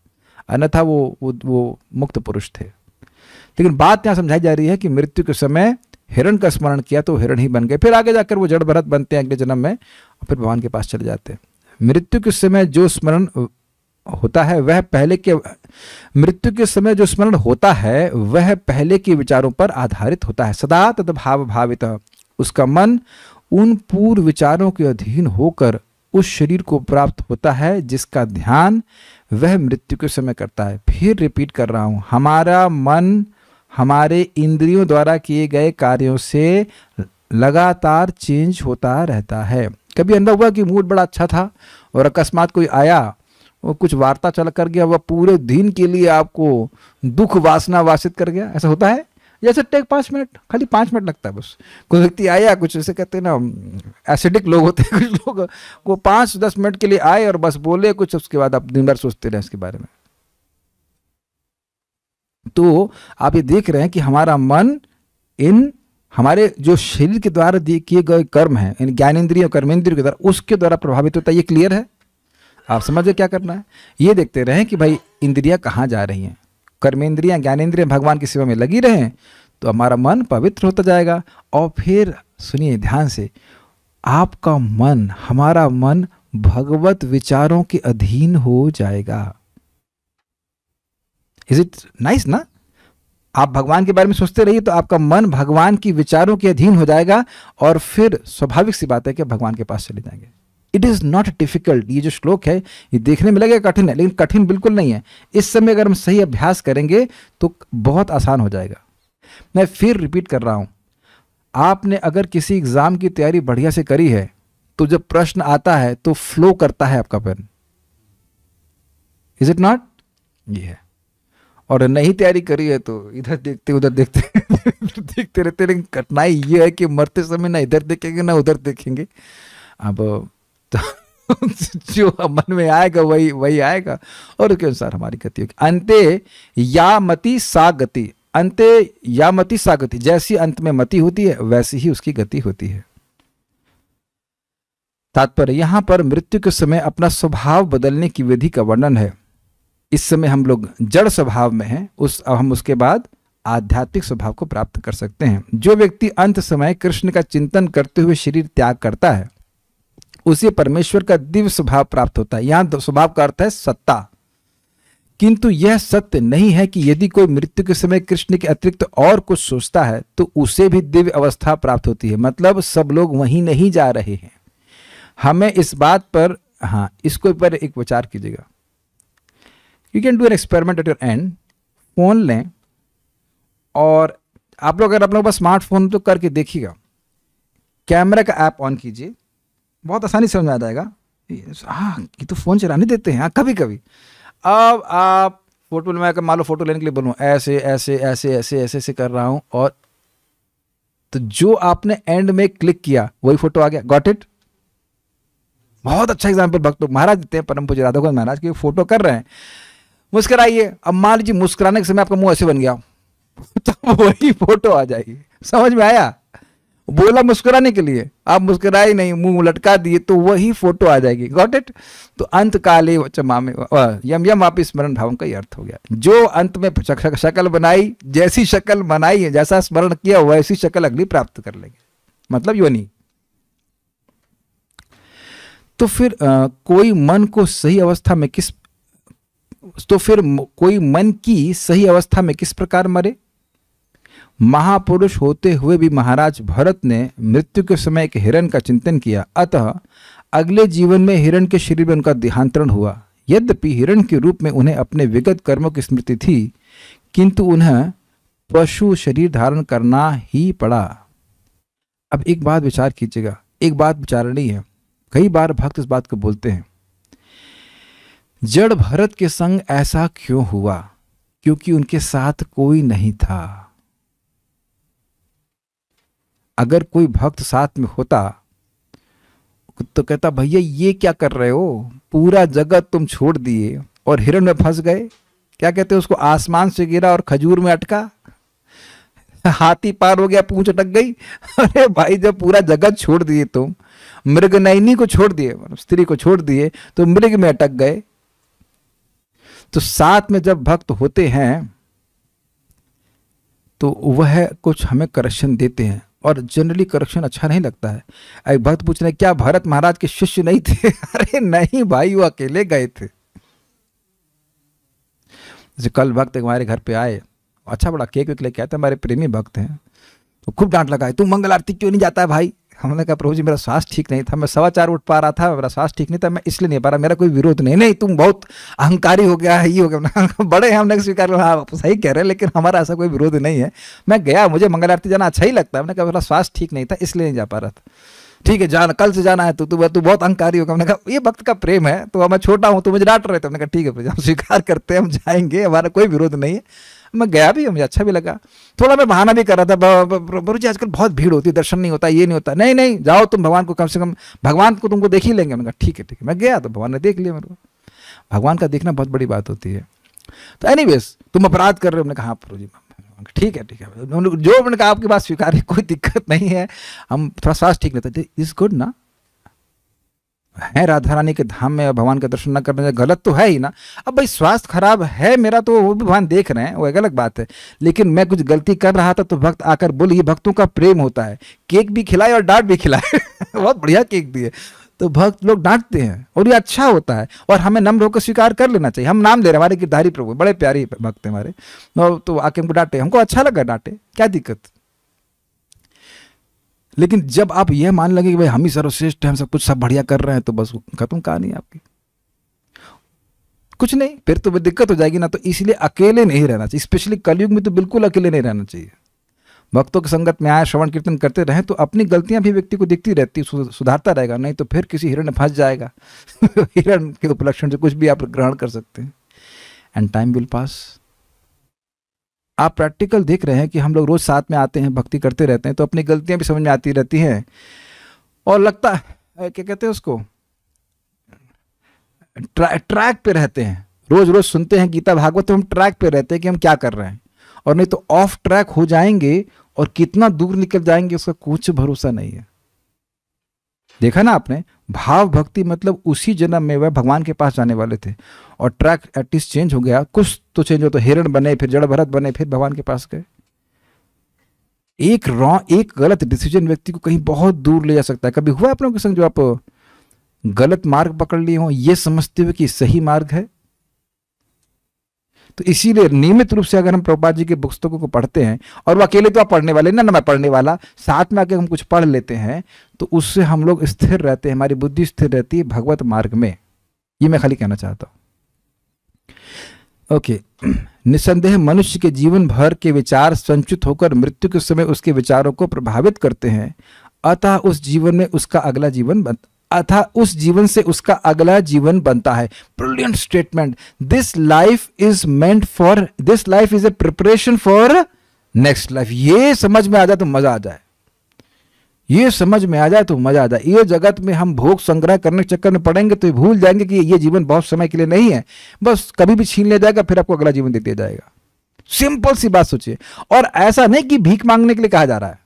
A: अन्यथा वो मुक्त पुरुष थे। लेकिन बात यहाँ समझाई जा रही है कि मृत्यु के समय हिरण का स्मरण किया तो हिरण ही बन गए, फिर आगे जाकर वो जड़ भरत बनते हैं अगले जन्म में और फिर भगवान के पास चले जाते हैं। मृत्यु के समय जो स्मरण होता है वह पहले के विचारों पर आधारित होता है। सदा तद्भाव भावित, उसका मन उन पूर्व विचारों के अधीन होकर उस शरीर को प्राप्त होता है जिसका ध्यान वह मृत्यु के समय करता है। फिर रिपीट कर रहा हूं, हमारा मन हमारे इंद्रियों द्वारा किए गए कार्यों से लगातार चेंज होता रहता है। कभी अनुभव हुआ कि मूड बड़ा अच्छा था और अकस्मात कोई आया, वो कुछ वार्ता चल कर गया, वह पूरे दिन के लिए आपको दुख वासना वासित कर गया? ऐसा होता है? जैसे टेक 5 मिनट, खाली 5 मिनट लगता है बस। कोई व्यक्ति आया, कुछ ऐसे कहते हैं ना, एसिडिक लोग होते हैं कुछ लोग, वो 5-10 मिनट के लिए आए और बस बोले कुछ, उसके बाद आप दिन भर सोचते रहे इसके बारे में। तो आप ये देख रहे हैं कि हमारा मन इन हमारे जो शरीर के द्वारा किए गए कर्म हैं, इन ज्ञानेंद्रियों कर्मेंद्रियों के द्वारा, उसके द्वारा प्रभावित होता है। ये क्लियर है? आप समझे क्या करना है? ये देखते रहें कि भाई इंद्रियां कहाँ जा रही हैं। कर्मेंद्रियां ज्ञानेंद्रियां भगवान की सेवा में लगी रहें तो हमारा मन पवित्र होता जाएगा। और फिर सुनिए ध्यान से, आपका मन, हमारा मन भगवत विचारों के अधीन हो जाएगा। इज इट नाइस ना? आप भगवान के बारे में सोचते रहिए तो आपका मन भगवान की विचारों के अधीन हो जाएगा और फिर स्वाभाविक सी बात है कि भगवान के पास चले जाएंगे। It is not difficult. ये जो श्लोक है ये देखने में लगेगा कठिन है, लेकिन कठिन बिल्कुल नहीं है। इस समय अगर हम सही अभ्यास करेंगे तो बहुत आसान हो जाएगा। मैं फिर रिपीट कर रहा हूँ, आपने अगर किसी एग्ज़ाम की तैयारी बढ़िया से करी है तो जब प्रश्न आता है तो फ्लो करता है आपका पेन। Is it not? ये है। और नहीं तैयारी करी है तो इधर देखते उधर देखते देखते रहते। लेकिन कठिनाई ये है कि मरते समय ना इधर देखेंगे ना उधर देखेंगे। अब तो जो मन में आएगा वही वही आएगा और उसके अनुसार हमारी गति होगी। अंते या मति सा गति, अंते या मति सा गति, जैसी अंत में मति होती है वैसी ही उसकी गति होती है। तात्पर्य, यहां पर मृत्यु के समय अपना स्वभाव बदलने की विधि का वर्णन है। इस समय हम लोग जड़ स्वभाव में हैं, हम उसके बाद आध्यात्मिक स्वभाव को प्राप्त कर सकते हैं। जो व्यक्ति अंत समय कृष्ण का चिंतन करते हुए शरीर त्याग करता है उसे परमेश्वर का दिव्य स्वभाव प्राप्त होता है। यहां स्वभाव का अर्थ है सत्ता। किंतु यह सत्य नहीं है कि यदि कोई मृत्यु के समय कृष्ण के अतिरिक्त और कुछ सोचता है तो उसे भी दिव्य अवस्था प्राप्त होती है। मतलब सब लोग वहीं नहीं जा रहे हैं। हमें इस बात पर, हाँ, इसको पर एक विचार कीजिएगा। You can do an experiment at your and. Phone लें और आप लोग अगर आप लोगों के पास स्मार्टफोन तो करके देखिएगा, कैमरा का ऐप ऑन कीजिए, बहुत आसानी से समझ आ जाएगा। हाँ, ये तो फोन चलाने देते हैं। हाँ, कभी कभी अब आप फोटो में मान लो फोटो लेने के लिए बोलूँ, ऐसे ऐसे ऐसे ऐसे ऐसे ऐसे कर रहा हूँ और तो जो आपने एंड में क्लिक किया वही फोटो आ गया। Got it? बहुत अच्छा एग्जाम्पल भक्त महाराज देते हैं, परम पूज्य राधा गोविंद महाराज की। फोटो कर रहे हैं, मुस्कुराइए। अब मान लीजिए मुस्कुराने के समय आपका मुंह ऐसे बन गया तो वही फोटो आ जाएगी। समझ में आया? बोला मुस्कुराने के लिए, आप मुस्कुराए नहीं, मुंह लटका दिए तो वही फोटो आ जाएगी। Got it? तो अंत काले चमा में यम यम आप स्मरण भाव का ही अर्थ हो गया। जो अंत में शक्ल बनाई, जैसी शक्ल बनाई है, जैसा स्मरण किया वैसी शक्ल अगली प्राप्त कर लेंगे। मतलब योनि। तो फिर कोई मन को सही अवस्था में किस कोई मन की सही अवस्था में किस प्रकार मरे? महापुरुष होते हुए भी महाराज भरत ने मृत्यु के समय एक हिरण का चिंतन किया, अतः अगले जीवन में हिरण के शरीर में उनका देहांतरण हुआ। यद्यपि हिरण के रूप में उन्हें अपने विगत कर्मों की स्मृति थी, किंतु उन्हें पशु शरीर धारण करना ही पड़ा। अब एक बात विचार कीजिएगा, एक बात विचारणी है। कई बार भक्त इस बात को बोलते हैं, जड़ भरत के संग ऐसा क्यों हुआ? क्योंकि उनके साथ कोई नहीं था। अगर कोई भक्त साथ में होता तो कहता, भैया ये क्या कर रहे हो, पूरा जगत तुम छोड़ दिए और हिरण में फंस गए। क्या कहते हैं उसको, आसमान से गिरा और खजूर में अटका, हाथी पार हो गया, पूंछ अटक गई। अरे भाई, जब पूरा जगत छोड़ दिए तुम, मृगनयनी को छोड़ दिए, स्त्री को छोड़ दिए, तो मृग में अटक गए। तो साथ में जब भक्त होते हैं तो वह कुछ हमें करेक्शन देते हैं, और जनरली करेक्शन अच्छा नहीं लगता है। एक भक्त पूछ रहे, क्या भरत महाराज के शिष्य नहीं थे? अरे नहीं भाई, वो अकेले गए थे। जैसे कल भक्त हमारे घर पे आए, अच्छा बड़ा केक वेक लेके आए थे, हमारे प्रेमी भक्त हैं, तो खूब डांट लगाए, तू मंगल आरती क्यों नहीं जाता है भाई? हमने कहा, प्रभु जी मेरा स्वास्थ्य ठीक नहीं था, मैं 4:15 उठ पा रहा था, मेरा स्वास्थ्य ठीक नहीं था, मैं इसलिए नहीं पा रहा, मेरा कोई विरोध नहीं। नहीं, तुम बहुत अहंकारी हो गया है, ये हो गया। बड़े हैं, हमने स्वीकार किया, हाँ सही कह रहे हैं, लेकिन हमारा ऐसा कोई विरोध नहीं है। मैं गया, मुझे मंगल आरती जाना अच्छा ही लगता है। हमने कहा मेरा स्वास्थ्य ठीक नहीं था इसलिए नहीं जा पा रहा था। ठीक है, जाना, कल से जाना है। तू बहुत अहंकारी होगा। हमने कहा ये भक्त का प्रेम है, तो मैं छोटा हूँ तो मुझे डांट रहे थे। हमने कहा ठीक है, हम स्वीकार करते हैं, हम जाएंगे, हमारा कोई विरोध नहीं है। मैं गया भी, मुझे अच्छा भी लगा। थोड़ा मैं बहाना भी कर रहा था, प्रभु जी आजकल बहुत भीड़ होती है, दर्शन नहीं होता, ये नहीं होता। नहीं नहीं, जाओ तुम, भगवान को कम से कम, भगवान को तुमको देख ही लेंगे। मैंने कहा ठीक है ठीक है। मैं गया तो भगवान ने देख लिया मेरे को। भगवान का देखना बहुत बड़ी बात होती है। तो एनीवेज, तुम अपराध कर रहे हो? हमने कहा हाँ प्रभु जी, ठीक है ठीक है, जो मैंने कहा आपकी बात स्वीकार है, कोई दिक्कत नहीं है। हम थोड़ा स्वास्थ्य ठीक नहीं था। इज गुड ना, है राधा रानी के धाम में भगवान का दर्शन न करने गलत तो है ही ना। अब भाई स्वास्थ्य खराब है मेरा, तो वो भी भगवान देख रहे हैं, वो एक अलग बात है। लेकिन मैं कुछ गलती कर रहा था तो भक्त आकर बोले, ये भक्तों का प्रेम होता है, केक भी खिलाए और डांट भी खिलाए। बहुत बढ़िया केक दिए। तो भक्त लोग डांटते हैं और ये अच्छा होता है, और हमें नम्र होकर स्वीकार कर लेना चाहिए। हम नाम ले रहे हैं, हमारे गिरधारी प्रभु बड़े प्यारे भक्त हैं हमारे, तो आके हमको डांटे, हमको अच्छा लगा डांटे, क्या दिक्कत। लेकिन जब आप यह मान लगे कि भाई हम ही सर्वश्रेष्ठ हैं, हम सब कुछ सब बढ़िया कर रहे हैं, तो बस खत्म कहानी आपकी, कुछ नहीं, फिर तो दिक्कत हो जाएगी ना। तो इसलिए अकेले नहीं रहना चाहिए, स्पेशली कलयुग में तो बिल्कुल अकेले नहीं रहना चाहिए। भक्तों की संगत में आए, श्रवण कीर्तन करते रहें, तो अपनी गलतियां भी व्यक्ति को दिखती रहती, सुधारता रहेगा, नहीं तो फिर किसी हिरण में फंस जाएगा। हिरण के उपलक्षण से कुछ भी आप ग्रहण कर सकते हैं, एंड टाइम विल पास। आप प्रैक्टिकल देख रहे हैं कि हम लोग रोज साथ में आते हैं, भक्ति करते रहते हैं, तो अपनी गलतियां भी समझ में आती रहती हैं, और लगता है क्या कहते हैं उसको, ट्रैक पे रहते हैं। रोज रोज सुनते हैं गीता भागवत, तो हम ट्रैक पे रहते हैं कि हम क्या कर रहे हैं, और नहीं तो ऑफ ट्रैक हो जाएंगे और कितना दूर निकल जाएंगे उसका कुछ भरोसा नहीं है। देखा ना आपने, भाव भक्ति मतलब उसी जन्म में वह भगवान के पास जाने वाले थे, और ट्रैक एटलीस्ट चेंज हो गया, कुछ तो चेंज हो, तो हिरण बने, फिर जड़ भरत बने, फिर भगवान के पास गए। एक गलत डिसीजन व्यक्ति को कहीं बहुत दूर ले जा सकता है। कभी हुआ आप लोगों के संग जो आप गलत मार्ग पकड़ लिए हो, ये समझते हुए कि सही मार्ग है? तो इसीलिए नियमित रूप से अगर हम प्रभुपाद जी के पुस्तकों को पढ़ते हैं, और वो अकेले तो आप पढ़ने वाले ना मैं पढ़ने वाला, साथ में आके हम कुछ पढ़ लेते हैं, तो उससे हम लोग स्थिर रहते हैं, हमारी बुद्धि स्थिर रहती है भगवत मार्ग में। ये मैं खाली कहना चाहता हूं। ओके, निसंदेह मनुष्य के जीवन भर के विचार संचित होकर मृत्यु के समय उसके विचारों को प्रभावित करते हैं, अतः उस जीवन से उसका अगला जीवन बनता है। Brilliant statement. This life is a preparation for next life. ये समझ में आ जाए तो मजा आ जाए, ये समझ में आ जाए तो मजा आ जाए। ये जगत में हम भोग संग्रह करने के चक्कर में पड़ेंगे तो भूल जाएंगे कि ये जीवन बहुत समय के लिए नहीं है, बस कभी भी छीन लिया जाएगा, फिर आपको अगला जीवन दे दिया जाएगा। सिंपल सी बात सोचिए। और ऐसा नहीं कि भीख मांगने के लिए कहा जा रहा है,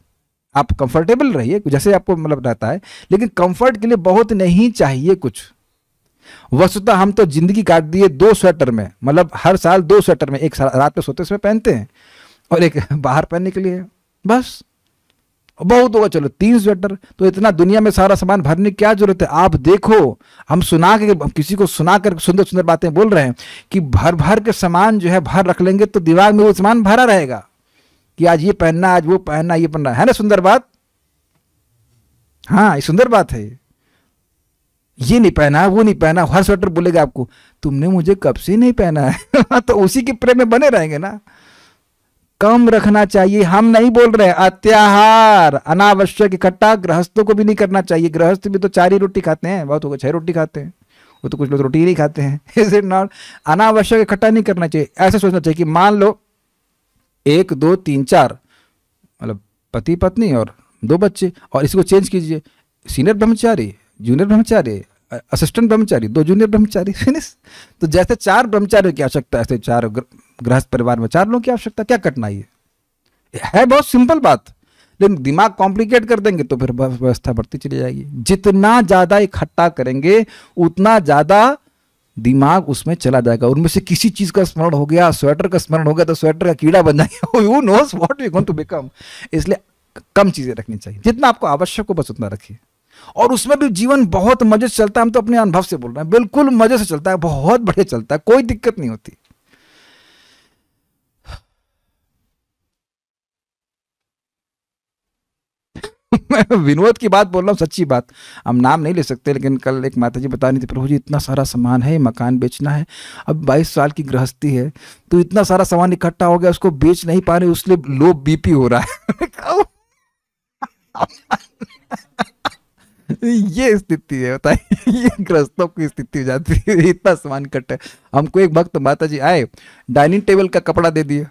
A: आप कंफर्टेबल रहिए जैसे आपको मतलब रहता है, लेकिन कंफर्ट के लिए बहुत नहीं चाहिए कुछ। वस्तुतः हम तो जिंदगी काट दिए 2 स्वेटर में, मतलब हर साल 2 स्वेटर में, एक रात में सोते समय पहनते हैं और एक बाहर पहनने के लिए, बस बहुत होगा चलो 3 स्वेटर। तो इतना दुनिया में सारा सामान भरने की क्या जरूरत है? आप देखो, हम किसी को सुनाकर सुंदर सुंदर बातें बोल रहे हैं कि भर भर के सामान जो है भर रख लेंगे तो दिमाग में वो सामान भरा रहेगा कि आज ये पहनना, आज वो पहनना, ये पहनना है ना। सुंदर बात, हाँ ये सुंदर बात है। ये नहीं पहना, वो नहीं पहना, हर स्वेटर बोलेगा आपको तुमने मुझे कब से नहीं पहना है। तो उसी के प्रेम में बने रहेंगे ना। कम रखना चाहिए, हम नहीं बोल रहे हैं। अत्याहार अनावश्यक इकट्ठा गृहस्थों को भी नहीं करना चाहिए। गृहस्थ भी तो 4 ही रोटी खाते हैं, बहुत होगा 6 रोटी खाते हैं, वो तो कुछ लोग रोटी ही नहीं खाते हैं। Is it not? अनावश्यक इकट्ठा नहीं करना चाहिए। ऐसा सोचना चाहिए कि मान लो 1 2 3 4 मतलब पति पत्नी और 2 बच्चे, और इसको चेंज कीजिए, सीनियर ब्रह्मचारी, जूनियर ब्रह्मचारी, असिस्टेंट ब्रह्मचारी, 2 जूनियर ब्रह्मचारी, फिनिश। तो जैसे 4 ब्रह्मचारियों की आवश्यकता है, ऐसे 4 गृहस्थ परिवार में 4 लोगों की आवश्यकता, क्या कठिनाई है बहुत सिंपल बात। लेकिन दिमाग कॉम्प्लिकेट कर देंगे तो फिर व्यवस्था बढ़ती चली जाएगी। जितना ज्यादा इकट्ठा करेंगे उतना ज्यादा दिमाग उसमें चला जाएगा। उनमें से किसी चीज का स्मरण हो गया, स्वेटर का स्मरण हो गया तो स्वेटर का कीड़ा बन जाएगा। Who knows what you're going to become? इसलिए कम चीजें रखनी चाहिए, जितना आपको आवश्यक हो बस उतना रखिए। और उसमें भी जीवन बहुत मजे से चलता है। हम तो अपने अनुभव से बोल रहे हैं, बिल्कुल मजे से चलता है, बहुत बढ़िया चलता है, कोई दिक्कत नहीं होती। मैं विनोद की बात बोल रहा हूँ, सच्ची बात। हम नाम नहीं ले सकते, लेकिन कल एक माता जी बता रही थी, प्रभु जी इतना सारा सामान है, मकान बेचना है, अब 22 साल की गृहस्थी है, तो इतना सारा सामान इकट्ठा हो गया, उसको बेच नहीं पा रहे, उसलिए लो बीपी हो रहा है। ये स्थिति है, बताइए, ये गृहस्थों की स्थिति हो जाती है, इतना सामान इकट्ठा है। हमको एक वक्त माता जी आए, डाइनिंग टेबल का कपड़ा दे दिया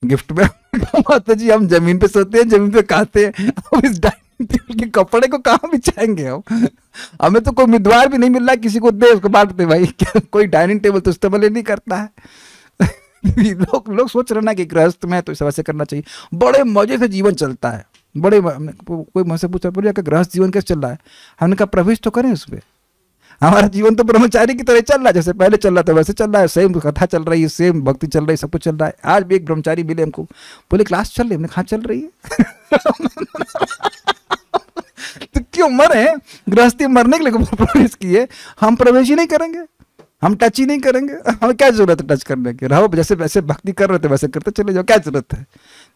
A: गिफ्ट में। माता जी हम जमीन पे सोते हैं, जमीन पे खाते हैं, अब इस डाइनिंग टेबल के कपड़े को कहाँ बिछाएंगे हम? हमें तो कोई उम्मीदवार भी नहीं मिल रहा, किसी को दे उसको बांटते भाई। क्या कोई डाइनिंग टेबल तो इस्तेमाल ही नहीं करता है। लोग सोच रहे ना कि गृहस्थ में तो इस वैसे करना चाहिए, बड़े मजे से जीवन चलता है। कोई मुझसे पूछा गृहस्थ जीवन कैसे चल रहा है? हमने कहा प्रवेश तो करें उसमें। हमारा जीवन तो ब्रह्मचारी की तरह चल रहा है, जैसे पहले चल रहा था वैसे चल रहा है, सेम कथा चल रही है, सेम भक्ति चल रही है, सब कुछ चल रहा है। आज भी एक ब्रह्मचारी मिले हमको, बोले क्लास चल रही है, हमने कहा चल रही है। तो क्यों मरे? गृहस्थी मरने के लिए प्रवेश किए, हम प्रवेश ही नहीं करेंगे, हम टच ही नहीं करेंगे। हमें क्या जरूरत है टच करने की? रहो जैसे वैसे भक्ति कर रहे थे वैसे करते चले जाओ, क्या जरूरत है?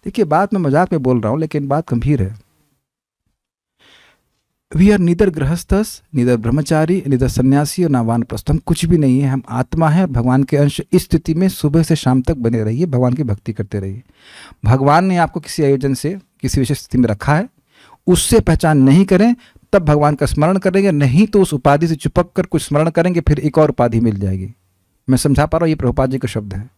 A: देखिए बात मैं मजाक में बोल रहा हूं लेकिन बात गंभीर है। We are neither grihasthas, neither brahmachari, neither sannyasi और ना वानप्रस्थ। हम कुछ भी नहीं है, हम आत्मा है, भगवान के अंश। इस स्थिति में सुबह से शाम तक बने रहिए, भगवान की भक्ति करते रहिए। भगवान ने आपको किसी आयोजन से किसी विशेष स्थिति में रखा है, उससे पहचान नहीं करें तब भगवान का स्मरण करेंगे, नहीं तो उस उपाधि से चिपक कर कुछ स्मरण करेंगे, फिर एक और उपाधि मिल जाएगी। मैं समझा पा रहा हूँ, ये प्रभुपाद जी का शब्द है।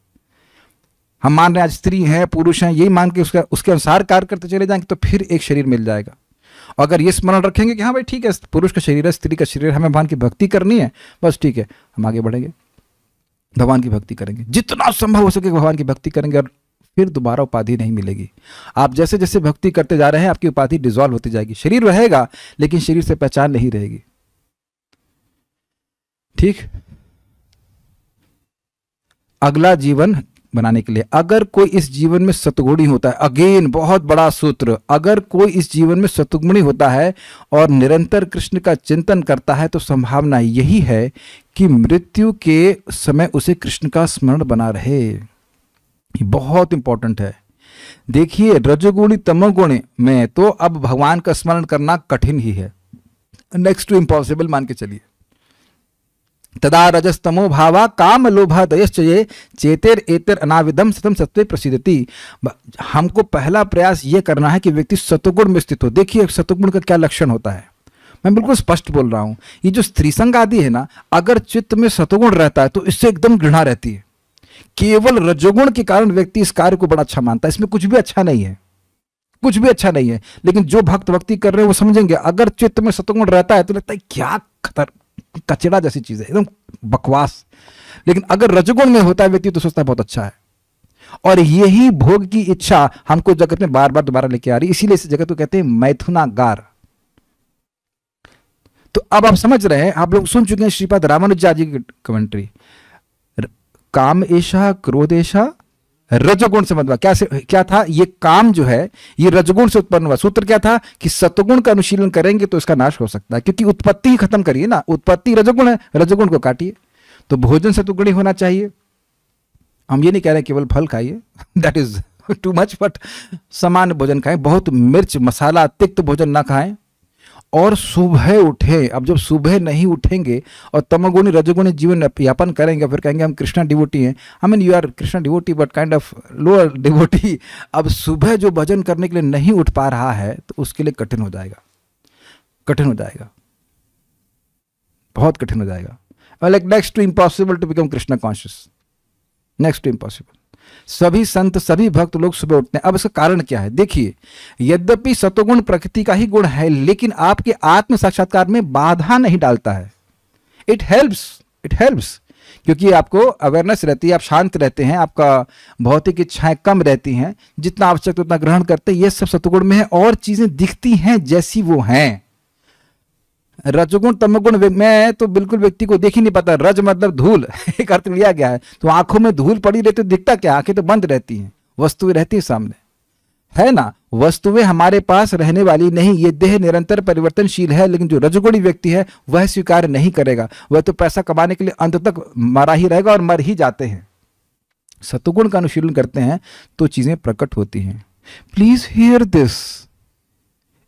A: हम मान रहे हैं आज स्त्री है पुरुष है, यही मान के उसके अनुसार कार्य करते चले जाएंगे तो फिर एक शरीर मिल जाएगा। अगर ये स्मरण रखेंगे कि हाँ भाई ठीक है, पुरुष का शरीर है, स्त्री का शरीर है, हमें भगवान की भक्ति करनी है, बस ठीक है, हम आगे बढ़ेंगे, भगवान की भक्ति करेंगे, जितना संभव हो सके भगवान की भक्ति करेंगे, और फिर दोबारा उपाधि नहीं मिलेगी। आप जैसे जैसे भक्ति करते जा रहे हैं आपकी उपाधि डिसॉल्व होती जाएगी, शरीर रहेगा लेकिन शरीर से पहचान नहीं रहेगी। ठीक, अगला जीवन बनाने के लिए, अगर कोई इस जीवन में सतगुणी होता है, अगेन बहुत बड़ा सूत्र, अगर कोई इस जीवन में सतगुणी होता है और निरंतर कृष्ण का चिंतन करता है तो संभावना यही है कि मृत्यु के समय उसे कृष्ण का स्मरण बना रहे। ये बहुत इंपॉर्टेंट है। देखिए रजोगुणी तमोगुणी में तो अब भगवान का स्मरण करना कठिन ही है, नेक्स्ट टू इम्पॉसिबल मान के चलिए। तदा रजस्तमो भावा काम लोभा दयश्चये चेतेर एतर अनाविदम सतम सत्वे प्रसिद्धति। हमको पहला प्रयास ये करना है कि व्यक्ति सतुगुण में स्थित हो। देखिए सतुगुण का क्या लक्षण होता है, मैं बिल्कुल स्पष्ट बोल रहा हूं। ये जो स्त्री संग आदि है ना, अगर चित्त में सतुगुण रहता है तो इससे एकदम घृणा रहती है। केवल रजोगुण के कारण व्यक्ति इस कार्य को बड़ा अच्छा मानता है, इसमें कुछ भी अच्छा नहीं है, कुछ भी अच्छा नहीं है। लेकिन जो भक्त भक्ति कर रहे हैं वो समझेंगे, अगर चित्त में सतुगुण रहता है तो लगता है क्या खतर कचरा जैसी चीज है, एकदम बकवास। लेकिन अगर रजोगुण में होता है व्यक्ति तो सोचता है बहुत अच्छा है। और यही भोग की इच्छा हमको जगत में बार बार दोबारा लेके आ रही, इसीलिए इस जगत को कहते हैं मैथुनागार। तो अब आप समझ रहे हैं, आप लोग सुन चुके हैं श्रीपाद रामानुजाचार्य की कमेंट्री, काम ऐशा क्रोध ऐशा रजगुण से मतलब क्या था, ये काम जो है ये रजगुण से उत्पन्न हुआ। सूत्र क्या था कि सतगुण का अनुशीलन करेंगे तो इसका नाश हो सकता है, क्योंकि उत्पत्ति ही खत्म करिए ना, उत्पत्ति रजगुण है, रजगुण को काटिए। तो भोजन सतुगुणी होना चाहिए। हम ये नहीं कह रहे केवल फल खाइए, that is too much, but सामान्य भोजन खाएं, बहुत मिर्च मसाला तिक्त भोजन ना खाएं। और सुबह उठे, अब जब सुबह नहीं उठेंगे और तमोगुणी रजोगुणी जीवन यापन करेंगे, फिर कहेंगे हम कृष्णा डिवोटी हैं। I mean you are Krishna devotee but kind of lower devotee. अब सुबह जो भजन करने के लिए नहीं उठ पा रहा है तो उसके लिए कठिन हो जाएगा, कठिन हो जाएगा, बहुत कठिन हो जाएगा। Like next to impossible to become Krishna conscious, next to impossible. सभी संत सभी भक्त लोग सुबह उठते हैं। अब इसका कारण क्या है? देखिए, यद्यपि सतोगुण प्रकृति का ही गुण है लेकिन आपके आत्म साक्षात्कार में बाधा नहीं डालता है। इट हेल्प्स, क्योंकि आपको अवेयरनेस रहती है, आप शांत रहते हैं, आपका भौतिक इच्छाएं कम रहती हैं, जितना आवश्यक उतना ग्रहण करते हैं, ये सब सतोगुण में है। और चीजें दिखती हैं जैसी वो हैं। रजगुण तमगुण में तो बिल्कुल व्यक्ति को देख ही नहीं पाता। रज मतलब धूल एक अर्थ लिया गया है, तो आंखों में धूल पड़ी रहती है, दिखता क्या? आंखें तो बंद रहती हैं, वस्तुएं रहती है सामने, है ना। वस्तुएं हमारे पास रहने वाली नहीं, ये देह निरंतर परिवर्तनशील है। लेकिन जो रजगुणी व्यक्ति है वह स्वीकार नहीं करेगा, वह तो पैसा कमाने के लिए अंत तक मरा ही रहेगा और मर ही जाते हैं। सतुगुण का अनुशीलन करते हैं तो चीजें प्रकट होती हैं। Please here this.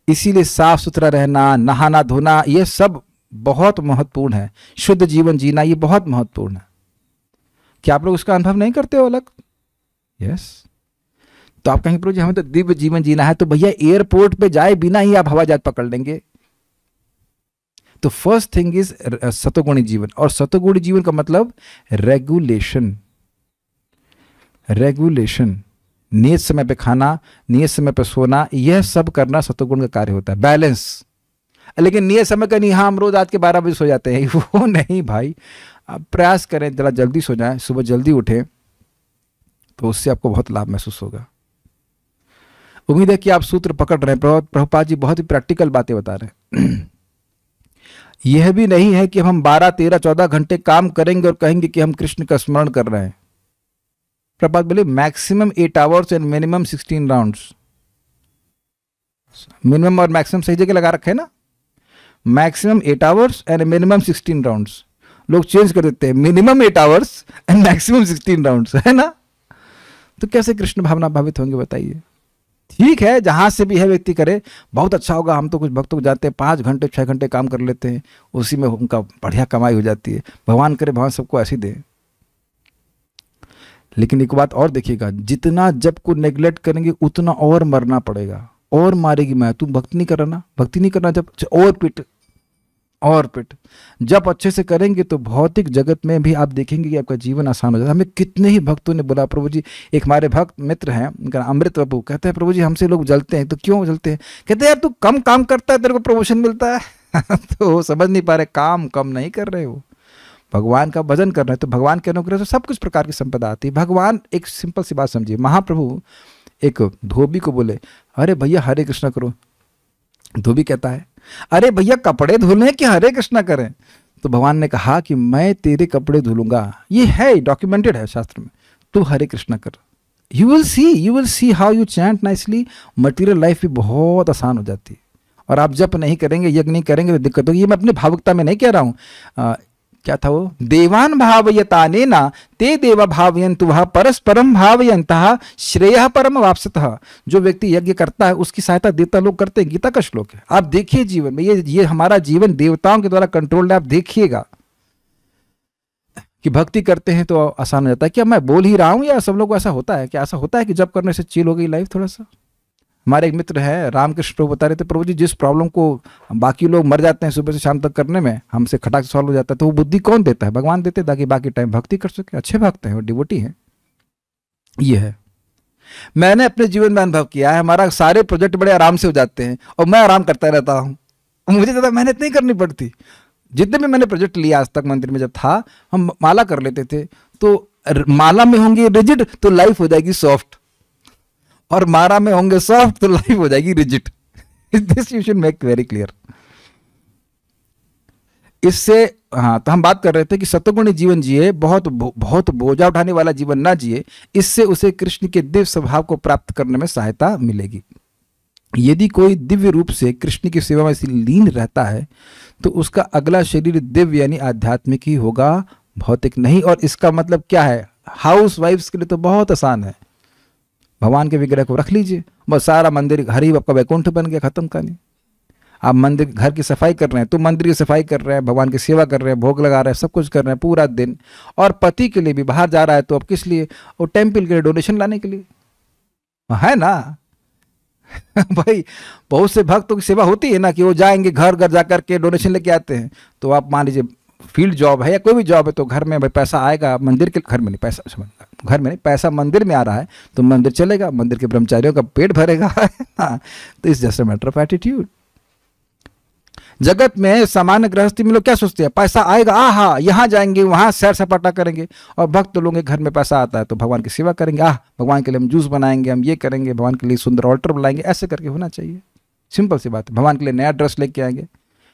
A: इसीलिए साफ सुथरा रहना, नहाना धोना, ये सब बहुत महत्वपूर्ण है। शुद्ध जीवन जीना ये बहुत महत्वपूर्ण है। क्या आप लोग उसका अनुभव नहीं करते हो अलग? यस। तो आप कहेंगे प्रभु जी हमें तो दिव्य जीवन जीना है, तो भैया एयरपोर्ट पे जाए बिना ही आप हवाई जहाज पकड़ लेंगे। तो फर्स्ट थिंग इज सतोगुणी जीवन। और सतोगुणी जीवन का मतलब रेगुलेशन, रेगुलेशन, नियत समय पे खाना, नियत समय पे सोना, यह सब करना सतोगुण का कार्य होता है। बैलेंस। लेकिन नियत समय का नहीं, हाँ हम रोज रात के 12 बजे सो जाते हैं, वो नहीं भाई। आप प्रयास करें जरा जल्दी सो जाएं, सुबह जल्दी उठें, तो उससे आपको बहुत लाभ महसूस होगा। उम्मीद है कि आप सूत्र पकड़ रहे हैं। प्रभुपाद जी बहुत ही प्रैक्टिकल बातें बता रहे हैं। यह भी नहीं है कि हम 12, 13, 14 घंटे काम करेंगे और कहेंगे कि हम कृष्ण का स्मरण कर रहे हैं। प्रभुपाद बोले maximum 8 hours and minimum 16 rounds. Minimum और मैक्सिमम सही जगह लगा रखे ना। Maximum 8 hours and minimum 16 rounds. लोग चेंज कर देते हैं, minimum 8 hours and maximum 16 rounds, है ना। तो कैसे कृष्ण भावना भावित होंगे बताइए। ठीक है, जहां से भी है व्यक्ति करे, बहुत अच्छा होगा। हम तो कुछ भक्तों को जाते हैं 5 घंटे 6 घंटे काम कर लेते हैं, उसी में उनका बढ़िया कमाई हो जाती है। भगवान करे भगवान सबको ऐसे दे। लेकिन एक बात और देखिएगा, जितना जब को नेग्लेक्ट करेंगे उतना और मरना पड़ेगा, और मारेगी मैं। तुम भक्ति नहीं कर रहा ना, भक्ति नहीं करना, जब और पिट। जब अच्छे से करेंगे तो भौतिक जगत में भी आप देखेंगे कि आपका जीवन आसान हो जाता है। हमें कितने ही भक्तों ने बोला, प्रभु जी, एक हमारे भक्त मित्र हैं, उनका अमृत प्रभु, कहते हैं प्रभु जी हमसे लोग जलते हैं। तो क्यों जलते हैं? कहते हैं यार तू कम काम करता है, तेरे को प्रमोशन मिलता है। तो वो समझ नहीं पा रहे, काम कम नहीं कर रहे हो, भगवान का भजन कर रहे हैं। तो भगवान के अनुग्रह से सब कुछ प्रकार की संपदा आती है। भगवान, एक सिंपल सी बात समझिए, महाप्रभु एक धोबी को बोले, अरे भैया हरे कृष्णा करो। धोबी कहता है, अरे भैया कपड़े धुलने कि हरे कृष्णा करें? तो भगवान ने कहा कि मैं तेरे कपड़े धुलूंगा, ये है डॉक्यूमेंटेड है शास्त्र में, तू हरे कृष्णा कर। You will see how you chant nicely, material life भी बहुत आसान हो जाती है। और आप जप नहीं करेंगे, यज्ञ नहीं करेंगे तो दिक्कत होगी। ये मैं अपने भावुकता में नहीं कह रहा हूँ। क्या था वो, देवान भावयतानेना ते देवा भावयन्तु वह परस्परम भावयन्तः श्रेयः परम वाप्सतः। जो व्यक्ति यज्ञ करता है उसकी सहायता देवता लोग करते हैं, गीता का श्लोक है। आप देखिए जीवन में, ये हमारा जीवन देवताओं के द्वारा कंट्रोल्ड है। आप देखिएगा कि भक्ति करते हैं तो आसान हो जाता है। क्या मैं बोल ही रहा हूं या सब लोग ऐसा होता है? क्या ऐसा होता है कि जब करने से चिल हो गई लाइफ थोड़ा सा? हमारे एक मित्र हैं रामकृष्ण प्रभु, बता रहे थे, प्रभु जी जिस प्रॉब्लम को बाकी लोग मर जाते हैं सुबह से शाम तक करने में, हमसे खटाक से सॉल्व हो जाता है। तो वो बुद्धि कौन देता है? भगवान देते हैं, ताकि बाकी टाइम भक्ति कर सके। अच्छे भक्त हैं, वो डिवोटी हैं। ये है, मैंने अपने जीवन में अनुभव किया है। हमारा सारे प्रोजेक्ट बड़े आराम से हो जाते हैं और मैं आराम करता रहता हूँ, मुझे ज़्यादा मेहनत नहीं करनी पड़ती। जितने भी मैंने प्रोजेक्ट लिया आज तक, मंदिर में जब था, हम माला कर लेते थे, तो माला में होंगे रिजिड तो लाइफ हो जाएगी सॉफ्ट, और मारा में होंगे सॉफ्ट तो लाइफ हो जाएगी rigid. This you should make very clear. इससे हाँ, तो हम बात कर रहे थे कि सत्वगुणी जीवन जिए, बहुत बोझा उठाने वाला जीवन ना जिए। इससे उसे कृष्ण के दिव्य स्वभाव को प्राप्त करने में सहायता मिलेगी। यदि कोई दिव्य रूप से कृष्ण की सेवा में लीन रहता है तो उसका अगला शरीर दिव्य यानी आध्यात्मिक ही होगा, भौतिक नहीं। और इसका मतलब क्या है? हाउस वाइफ्स के लिए तो बहुत आसान है, भगवान के विग्रह को रख लीजिए, बस सारा मंदिर घर ही आपका वैकुंठ बन गया, खत्म कहानी। आप मंदिर घर की सफाई कर रहे हैं तो मंदिर की सफाई कर रहे हैं, भगवान की सेवा कर रहे हैं, भोग लगा रहे हैं, सब कुछ कर रहे हैं पूरा दिन। और पति के लिए भी बाहर जा रहा है तो अब किस लिए? वो टेम्पल के लिए डोनेशन लाने के लिए, है ना। भाई बहुत से भक्तों की सेवा होती है ना कि वो जाएंगे घर घर जाकर के डोनेशन लेके आते हैं। तो आप मान लीजिए फील्ड जॉब है या कोई भी जॉब है, तो घर में भाई पैसा आएगा, मंदिर के घर में नहीं, पैसा घर में नहीं, पैसा मंदिर में आ रहा है तो मंदिर चलेगा, मंदिर के ब्रह्मचारियों का पेट भरेगा। तो इस जस्ट मैटर ऑफ एटीट्यूड। जगत में सामान्य गृहस्थी में लोग क्या सोचते हैं? पैसा आएगा, आहा यहाँ जाएंगे, वहाँ सैर सपाटा करेंगे। और भक्त लोगों के घर में पैसा आता है तो भगवान की सेवा करेंगे, भगवान के लिए हम जूस बनाएंगे, हम ये करेंगे, भगवान के लिए सुंदर ऑल्टर बनाएंगे। ऐसे करके होना चाहिए, सिंपल सी बात है। भगवान के लिए नया ड्रेस लेके आएंगे,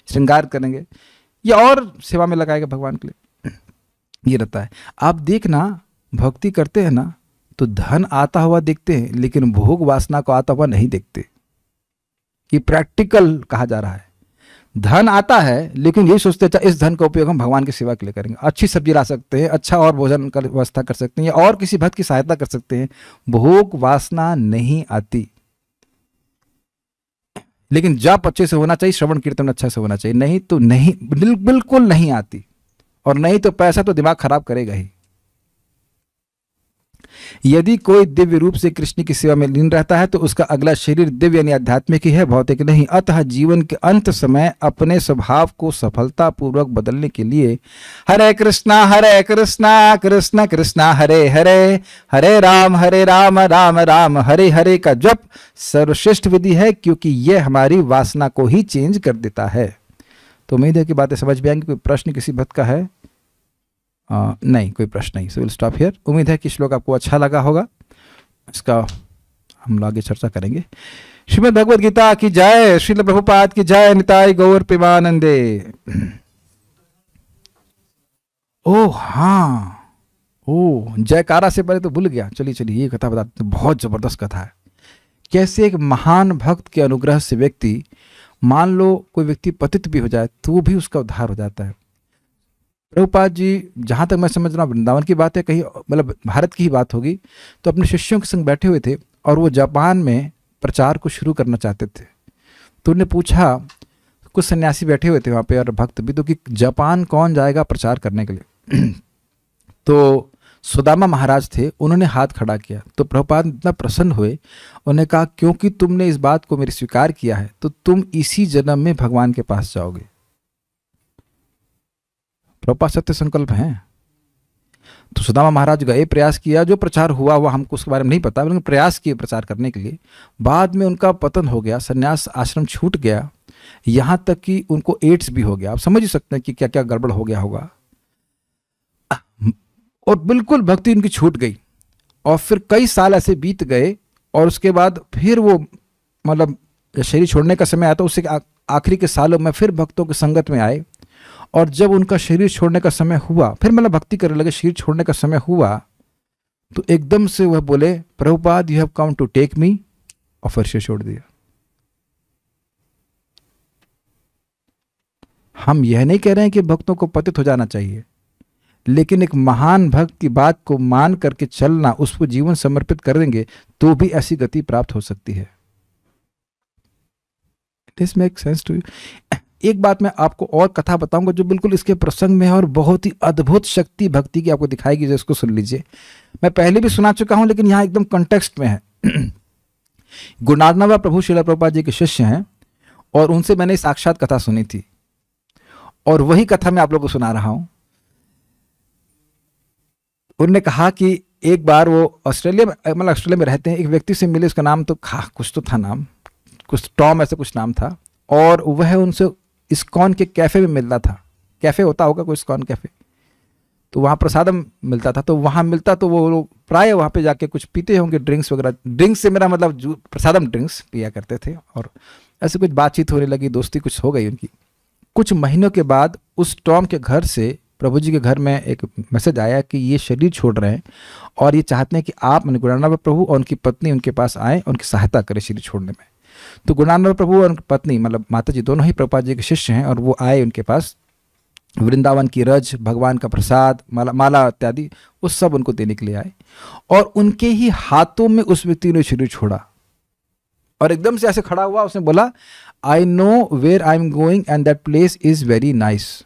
A: श्रृंगार करेंगे, या और सेवा में लगाएगा भगवान के लिए, ये रहता है। आप देखना, भक्ति करते हैं ना तो धन आता हुआ देखते हैं, लेकिन भोग वासना को आता हुआ नहीं देखते। ये प्रैक्टिकल कहा जा रहा है। धन आता है लेकिन यही सोचते हैं इस धन का उपयोग हम भगवान की सेवा के लिए करेंगे, अच्छी सब्जी ला सकते हैं, अच्छा और भोजन का व्यवस्था कर सकते हैं, या और किसी भक्त की सहायता कर सकते हैं। भोग वासना नहीं आती। लेकिन जप अच्छे से होना चाहिए, श्रवण कीर्तन अच्छा से होना चाहिए, नहीं तो नहीं, बिल्कुल नहीं आती। और नहीं तो पैसा तो दिमाग खराब करेगा ही। यदि कोई दिव्य रूप से कृष्ण की सेवा में लीन रहता है तो उसका अगला शरीर दिव्य यानी आध्यात्मिक ही है, भौतिक नहीं। अतः जीवन के अंत समय अपने स्वभाव को सफलता पूर्वक बदलने के लिए हरे कृष्णा कृष्ण कृष्णा हरे हरे, हरे राम राम राम हरे हरे का जप सर्वश्रेष्ठ विधि है, क्योंकि यह हमारी वासना को ही चेंज कर देता है। तो उम्मीद है कि बातें समझ में आएंगी। कोई प्रश्न किसी भक्त का है? नहीं, कोई प्रश्न नहीं। So will stop here. उम्मीद है कि श्लोक आपको अच्छा लगा होगा, इसका हम लोग आगे चर्चा करेंगे। श्रीमद् भगवद गीता की जय, श्रील प्रभुपाद की जय, निताई गौर प्रेमानंदे। ओह हाँ, ओह जयकारा से पहले तो भूल गया। चलिए ये कथा बताते, बहुत जबरदस्त कथा है। कैसे एक महान भक्त के अनुग्रह से व्यक्ति मान लो कोई व्यक्ति पतित भी हो जाए तो भी उसका उद्धार हो जाता है। प्रभुपाद जी, जहाँ तक मैं समझ रहा हूँ, वृंदावन की बात है, कहीं मतलब भारत की ही बात होगी, तो अपने शिष्यों के संग बैठे हुए थे और वो जापान में प्रचार को शुरू करना चाहते थे। तो उन्हें पूछा, कुछ सन्यासी बैठे हुए थे वहाँ पे और भक्त भी, तो कि जापान कौन जाएगा प्रचार करने के लिए। तो सुदामा महाराज थे, उन्होंने हाथ खड़ा किया। तो प्रभुपाद इतना प्रसन्न हुए, उन्होंने कहा क्योंकि तुमने इस बात को मेरी स्वीकार किया है तो तुम इसी जन्म में भगवान के पास जाओगे। प्रभुपाद सत्य संकल्प हैं। तो सुदामा महाराज गए, प्रयास किया, जो प्रचार हुआ हुआ हमको उसके बारे में नहीं पता, लेकिन प्रयास किए प्रचार करने के लिए। बाद में उनका पतन हो गया, संन्यास आश्रम छूट गया, यहाँ तक कि उनको एड्स भी हो गया। आप समझ ही सकते हैं कि क्या क्या गड़बड़ हो गया होगा। और बिल्कुल भक्ति उनकी छूट गई और फिर कई साल ऐसे बीत गए और उसके बाद फिर वो मतलब शरीर छोड़ने का समय आया तो उससे आखिरी के सालों में फिर भक्तों की संगत में आए। और जब उनका शरीर छोड़ने का समय हुआ, फिर मतलब भक्ति करने लगे, शरीर छोड़ने का समय हुआ तो एकदम से वह बोले, Prabhupada you have come to take me, और फिर शरीर छोड़ दिया। हम यह नहीं कह रहे हैं कि भक्तों को पतित हो जाना चाहिए, लेकिन एक महान भक्त की बात को मान करके चलना, उसको जीवन समर्पित कर देंगे तो भी ऐसी गति प्राप्त हो सकती है। This make sense to you? एक बात मैं आपको और कथा बताऊंगा जो बिल्कुल इसके प्रसंग में है और बहुत ही अद्भुत शक्ति भक्ति की आपको दिखाएगी, जिसको सुन लीजिए। मैं पहले भी सुना चुका हूं लेकिन यहां एकदम कंटेक्स्ट में है। गुरुनानंद प्रभु श्रील प्रभुपाद जी के शिष्य हैं और उनसे मैंने साक्षात कथा सुनी थी और वही कथा मैं आप लोगों को सुना रहा हूं। उन्होंने कहा कि एक बार वो ऑस्ट्रेलिया में रहते हैं, एक व्यक्ति से मिले, उसका नाम तो कुछ तो था, नाम कुछ टॉम ऐसे कुछ नाम था, और वह उनसे इस्कॉन के कैफे में मिलता था। कैफे होता होगा कोई इस्कॉन कैफे, तो वहाँ प्रसादम मिलता था, तो वहाँ मिलता तो वो लोग प्राय वहाँ पे जाके कुछ पीते होंगे, ड्रिंक्स वगैरह। ड्रिंक्स से मेरा मतलब जो प्रसादम ड्रिंक्स पिया करते थे और ऐसे कुछ बातचीत होने लगी, दोस्ती कुछ हो गई उनकी। कुछ महीनों के बाद उस टॉम के घर से प्रभु जी के घर में एक मैसेज आया कि ये शरीर छोड़ रहे हैं और ये चाहते हैं कि आप गुरुनानंद प्रभु और उनकी पत्नी उनके पास आए, उनकी सहायता करें शरीर छोड़ने में। तो गुरुनानंद प्रभु और उनकी पत्नी मतलब माता जी दोनों ही प्रभुपाद जी के शिष्य हैं और वो आए उनके पास। वृंदावन की रज, भगवान का प्रसाद, माला इत्यादि वो सब उनको देने के लिए आए और उनके ही हाथों में उस व्यक्ति ने शरीर छोड़ा और एकदम से ऐसे खड़ा हुआ, उसने बोला, I know where I am going and that place is very nice.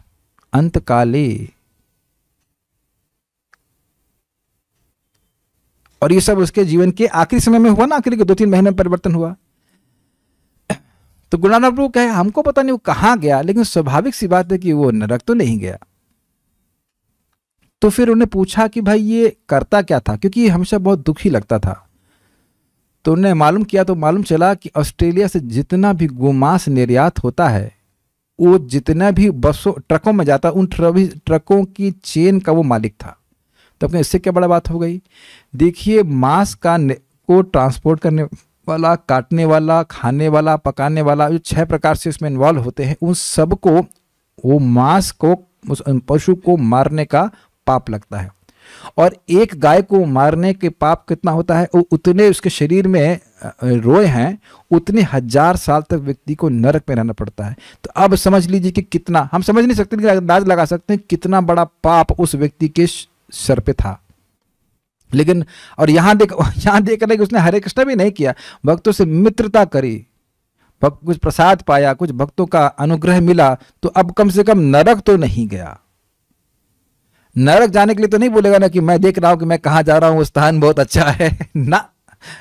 A: अंत काले। और ये सब उसके जीवन के आखिरी समय में हुआ ना, आखिरी के 2-3 महीने में परिवर्तन हुआ। तो गुरुनानंद प्रभु कहे, हमको पता नहीं वो कहां गया, लेकिन स्वाभाविक सी बात है कि वो नरक तो नहीं गया। तो फिर उन्हें पूछा कि भाई ये करता क्या था, क्योंकि ये हमेशा बहुत दुखी लगता था। तो उन्हें मालूम किया तो मालूम चला कि ऑस्ट्रेलिया से जितना भी गोमांस निर्यात होता है, वो जितना भी बसों ट्रकों में जाता, उन ट्रकों की चेन का वो मालिक था। तो अपने इससे क्या बड़ा बात हो गई। देखिए, मांस को ट्रांसपोर्ट करने वाला, काटने वाला, खाने वाला, पकाने वाला, जो 6 प्रकार से इसमें इन्वॉल्व होते हैं, उन सबको वो मांस को, उस पशु को मारने का पाप लगता है। और एक गाय को मारने के पाप कितना होता है, वो उतने उसके शरीर में रोए हैं, उतने 1000 साल तक व्यक्ति को नरक में रहना पड़ता है। तो अब समझ लीजिए कि कितना, हम समझ नहीं सकते लेकिन अंदाज लगा सकते हैं कितना बड़ा पाप उस व्यक्ति के सर पे था। लेकिन और यहाँ देख रहे कि उसने हरे कृष्ण भी नहीं किया, भक्तों से मित्रता करी, कुछ प्रसाद पाया, कुछ भक्तों का अनुग्रह मिला, तो अब कम से कम नरक तो नहीं गया। नरक जाने के लिए तो नहीं बोलेगा ना कि मैं देख रहा हूं कि मैं कहां जा रहा हूं, स्थान बहुत अच्छा है ना,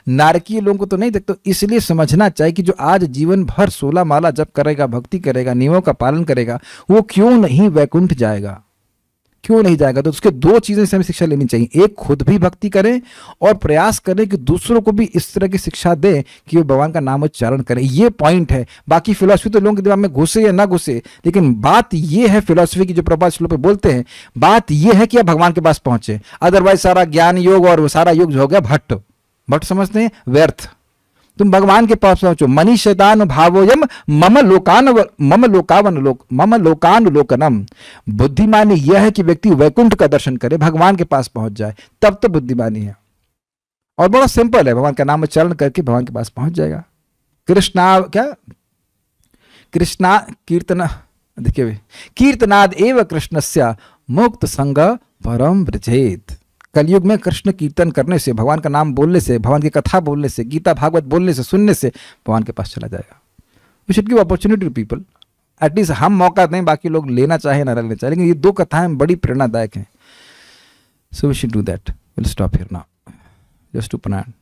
A: नारकीय लोगों को तो नहीं देखते। तो इसलिए समझना चाहिए कि जो आज जीवन भर 16 माला जप करेगा, भक्ति करेगा, नियमों का पालन करेगा, वो क्यों नहीं वैकुंठ जाएगा, क्यों नहीं जाएगा। तो उसके 2 चीजें से हमें शिक्षा लेनी चाहिए, एक खुद भी भक्ति करें और प्रयास करें कि दूसरों को भी इस तरह की शिक्षा दें कि वे भगवान का नाम उच्चारण करें। ये पॉइंट है। बाकी फिलॉसफी तो लोगों के दिमाग में घुसे या ना घुसे, लेकिन बात ये है फिलॉसफी की, जो प्रभुपाद श्लोक पे बोलते हैं, बात ये है कि आप भगवान के पास पहुंचे। अदरवाइज सारा ज्ञान योग और वो सारा योग हो गया भट्ट समझते हैं, व्यर्थ। तुम भगवान के पास पहुंचो। मनी शैतान भावोयम मम लोकानुलोकनम। बुद्धिमानी यह है कि व्यक्ति वैकुंठ का दर्शन करे, भगवान के पास पहुंच जाए, तब तो बुद्धिमानी है। और बड़ा सिंपल है, भगवान का नाम उच्चारण करके भगवान के पास पहुंच जाएगा। कृष्णा कीर्तन, देखिए कीर्तनाद एव कृष्णस्य मुक्त संग परम व्रजेत। कलयुग में कृष्ण कीर्तन करने से, भगवान का नाम बोलने से, भगवान की कथा बोलने से, गीता भागवत बोलने से, सुनने से भगवान के पास चला जाएगा। We should give opportunity to people. At least हम मौका दें, बाकी लोग लेना चाहे ना लेना चाहे, लेकिन ये 2 कथाएं बड़ी प्रेरणादायक हैं। So we should do that. Will stop here now, just to plan.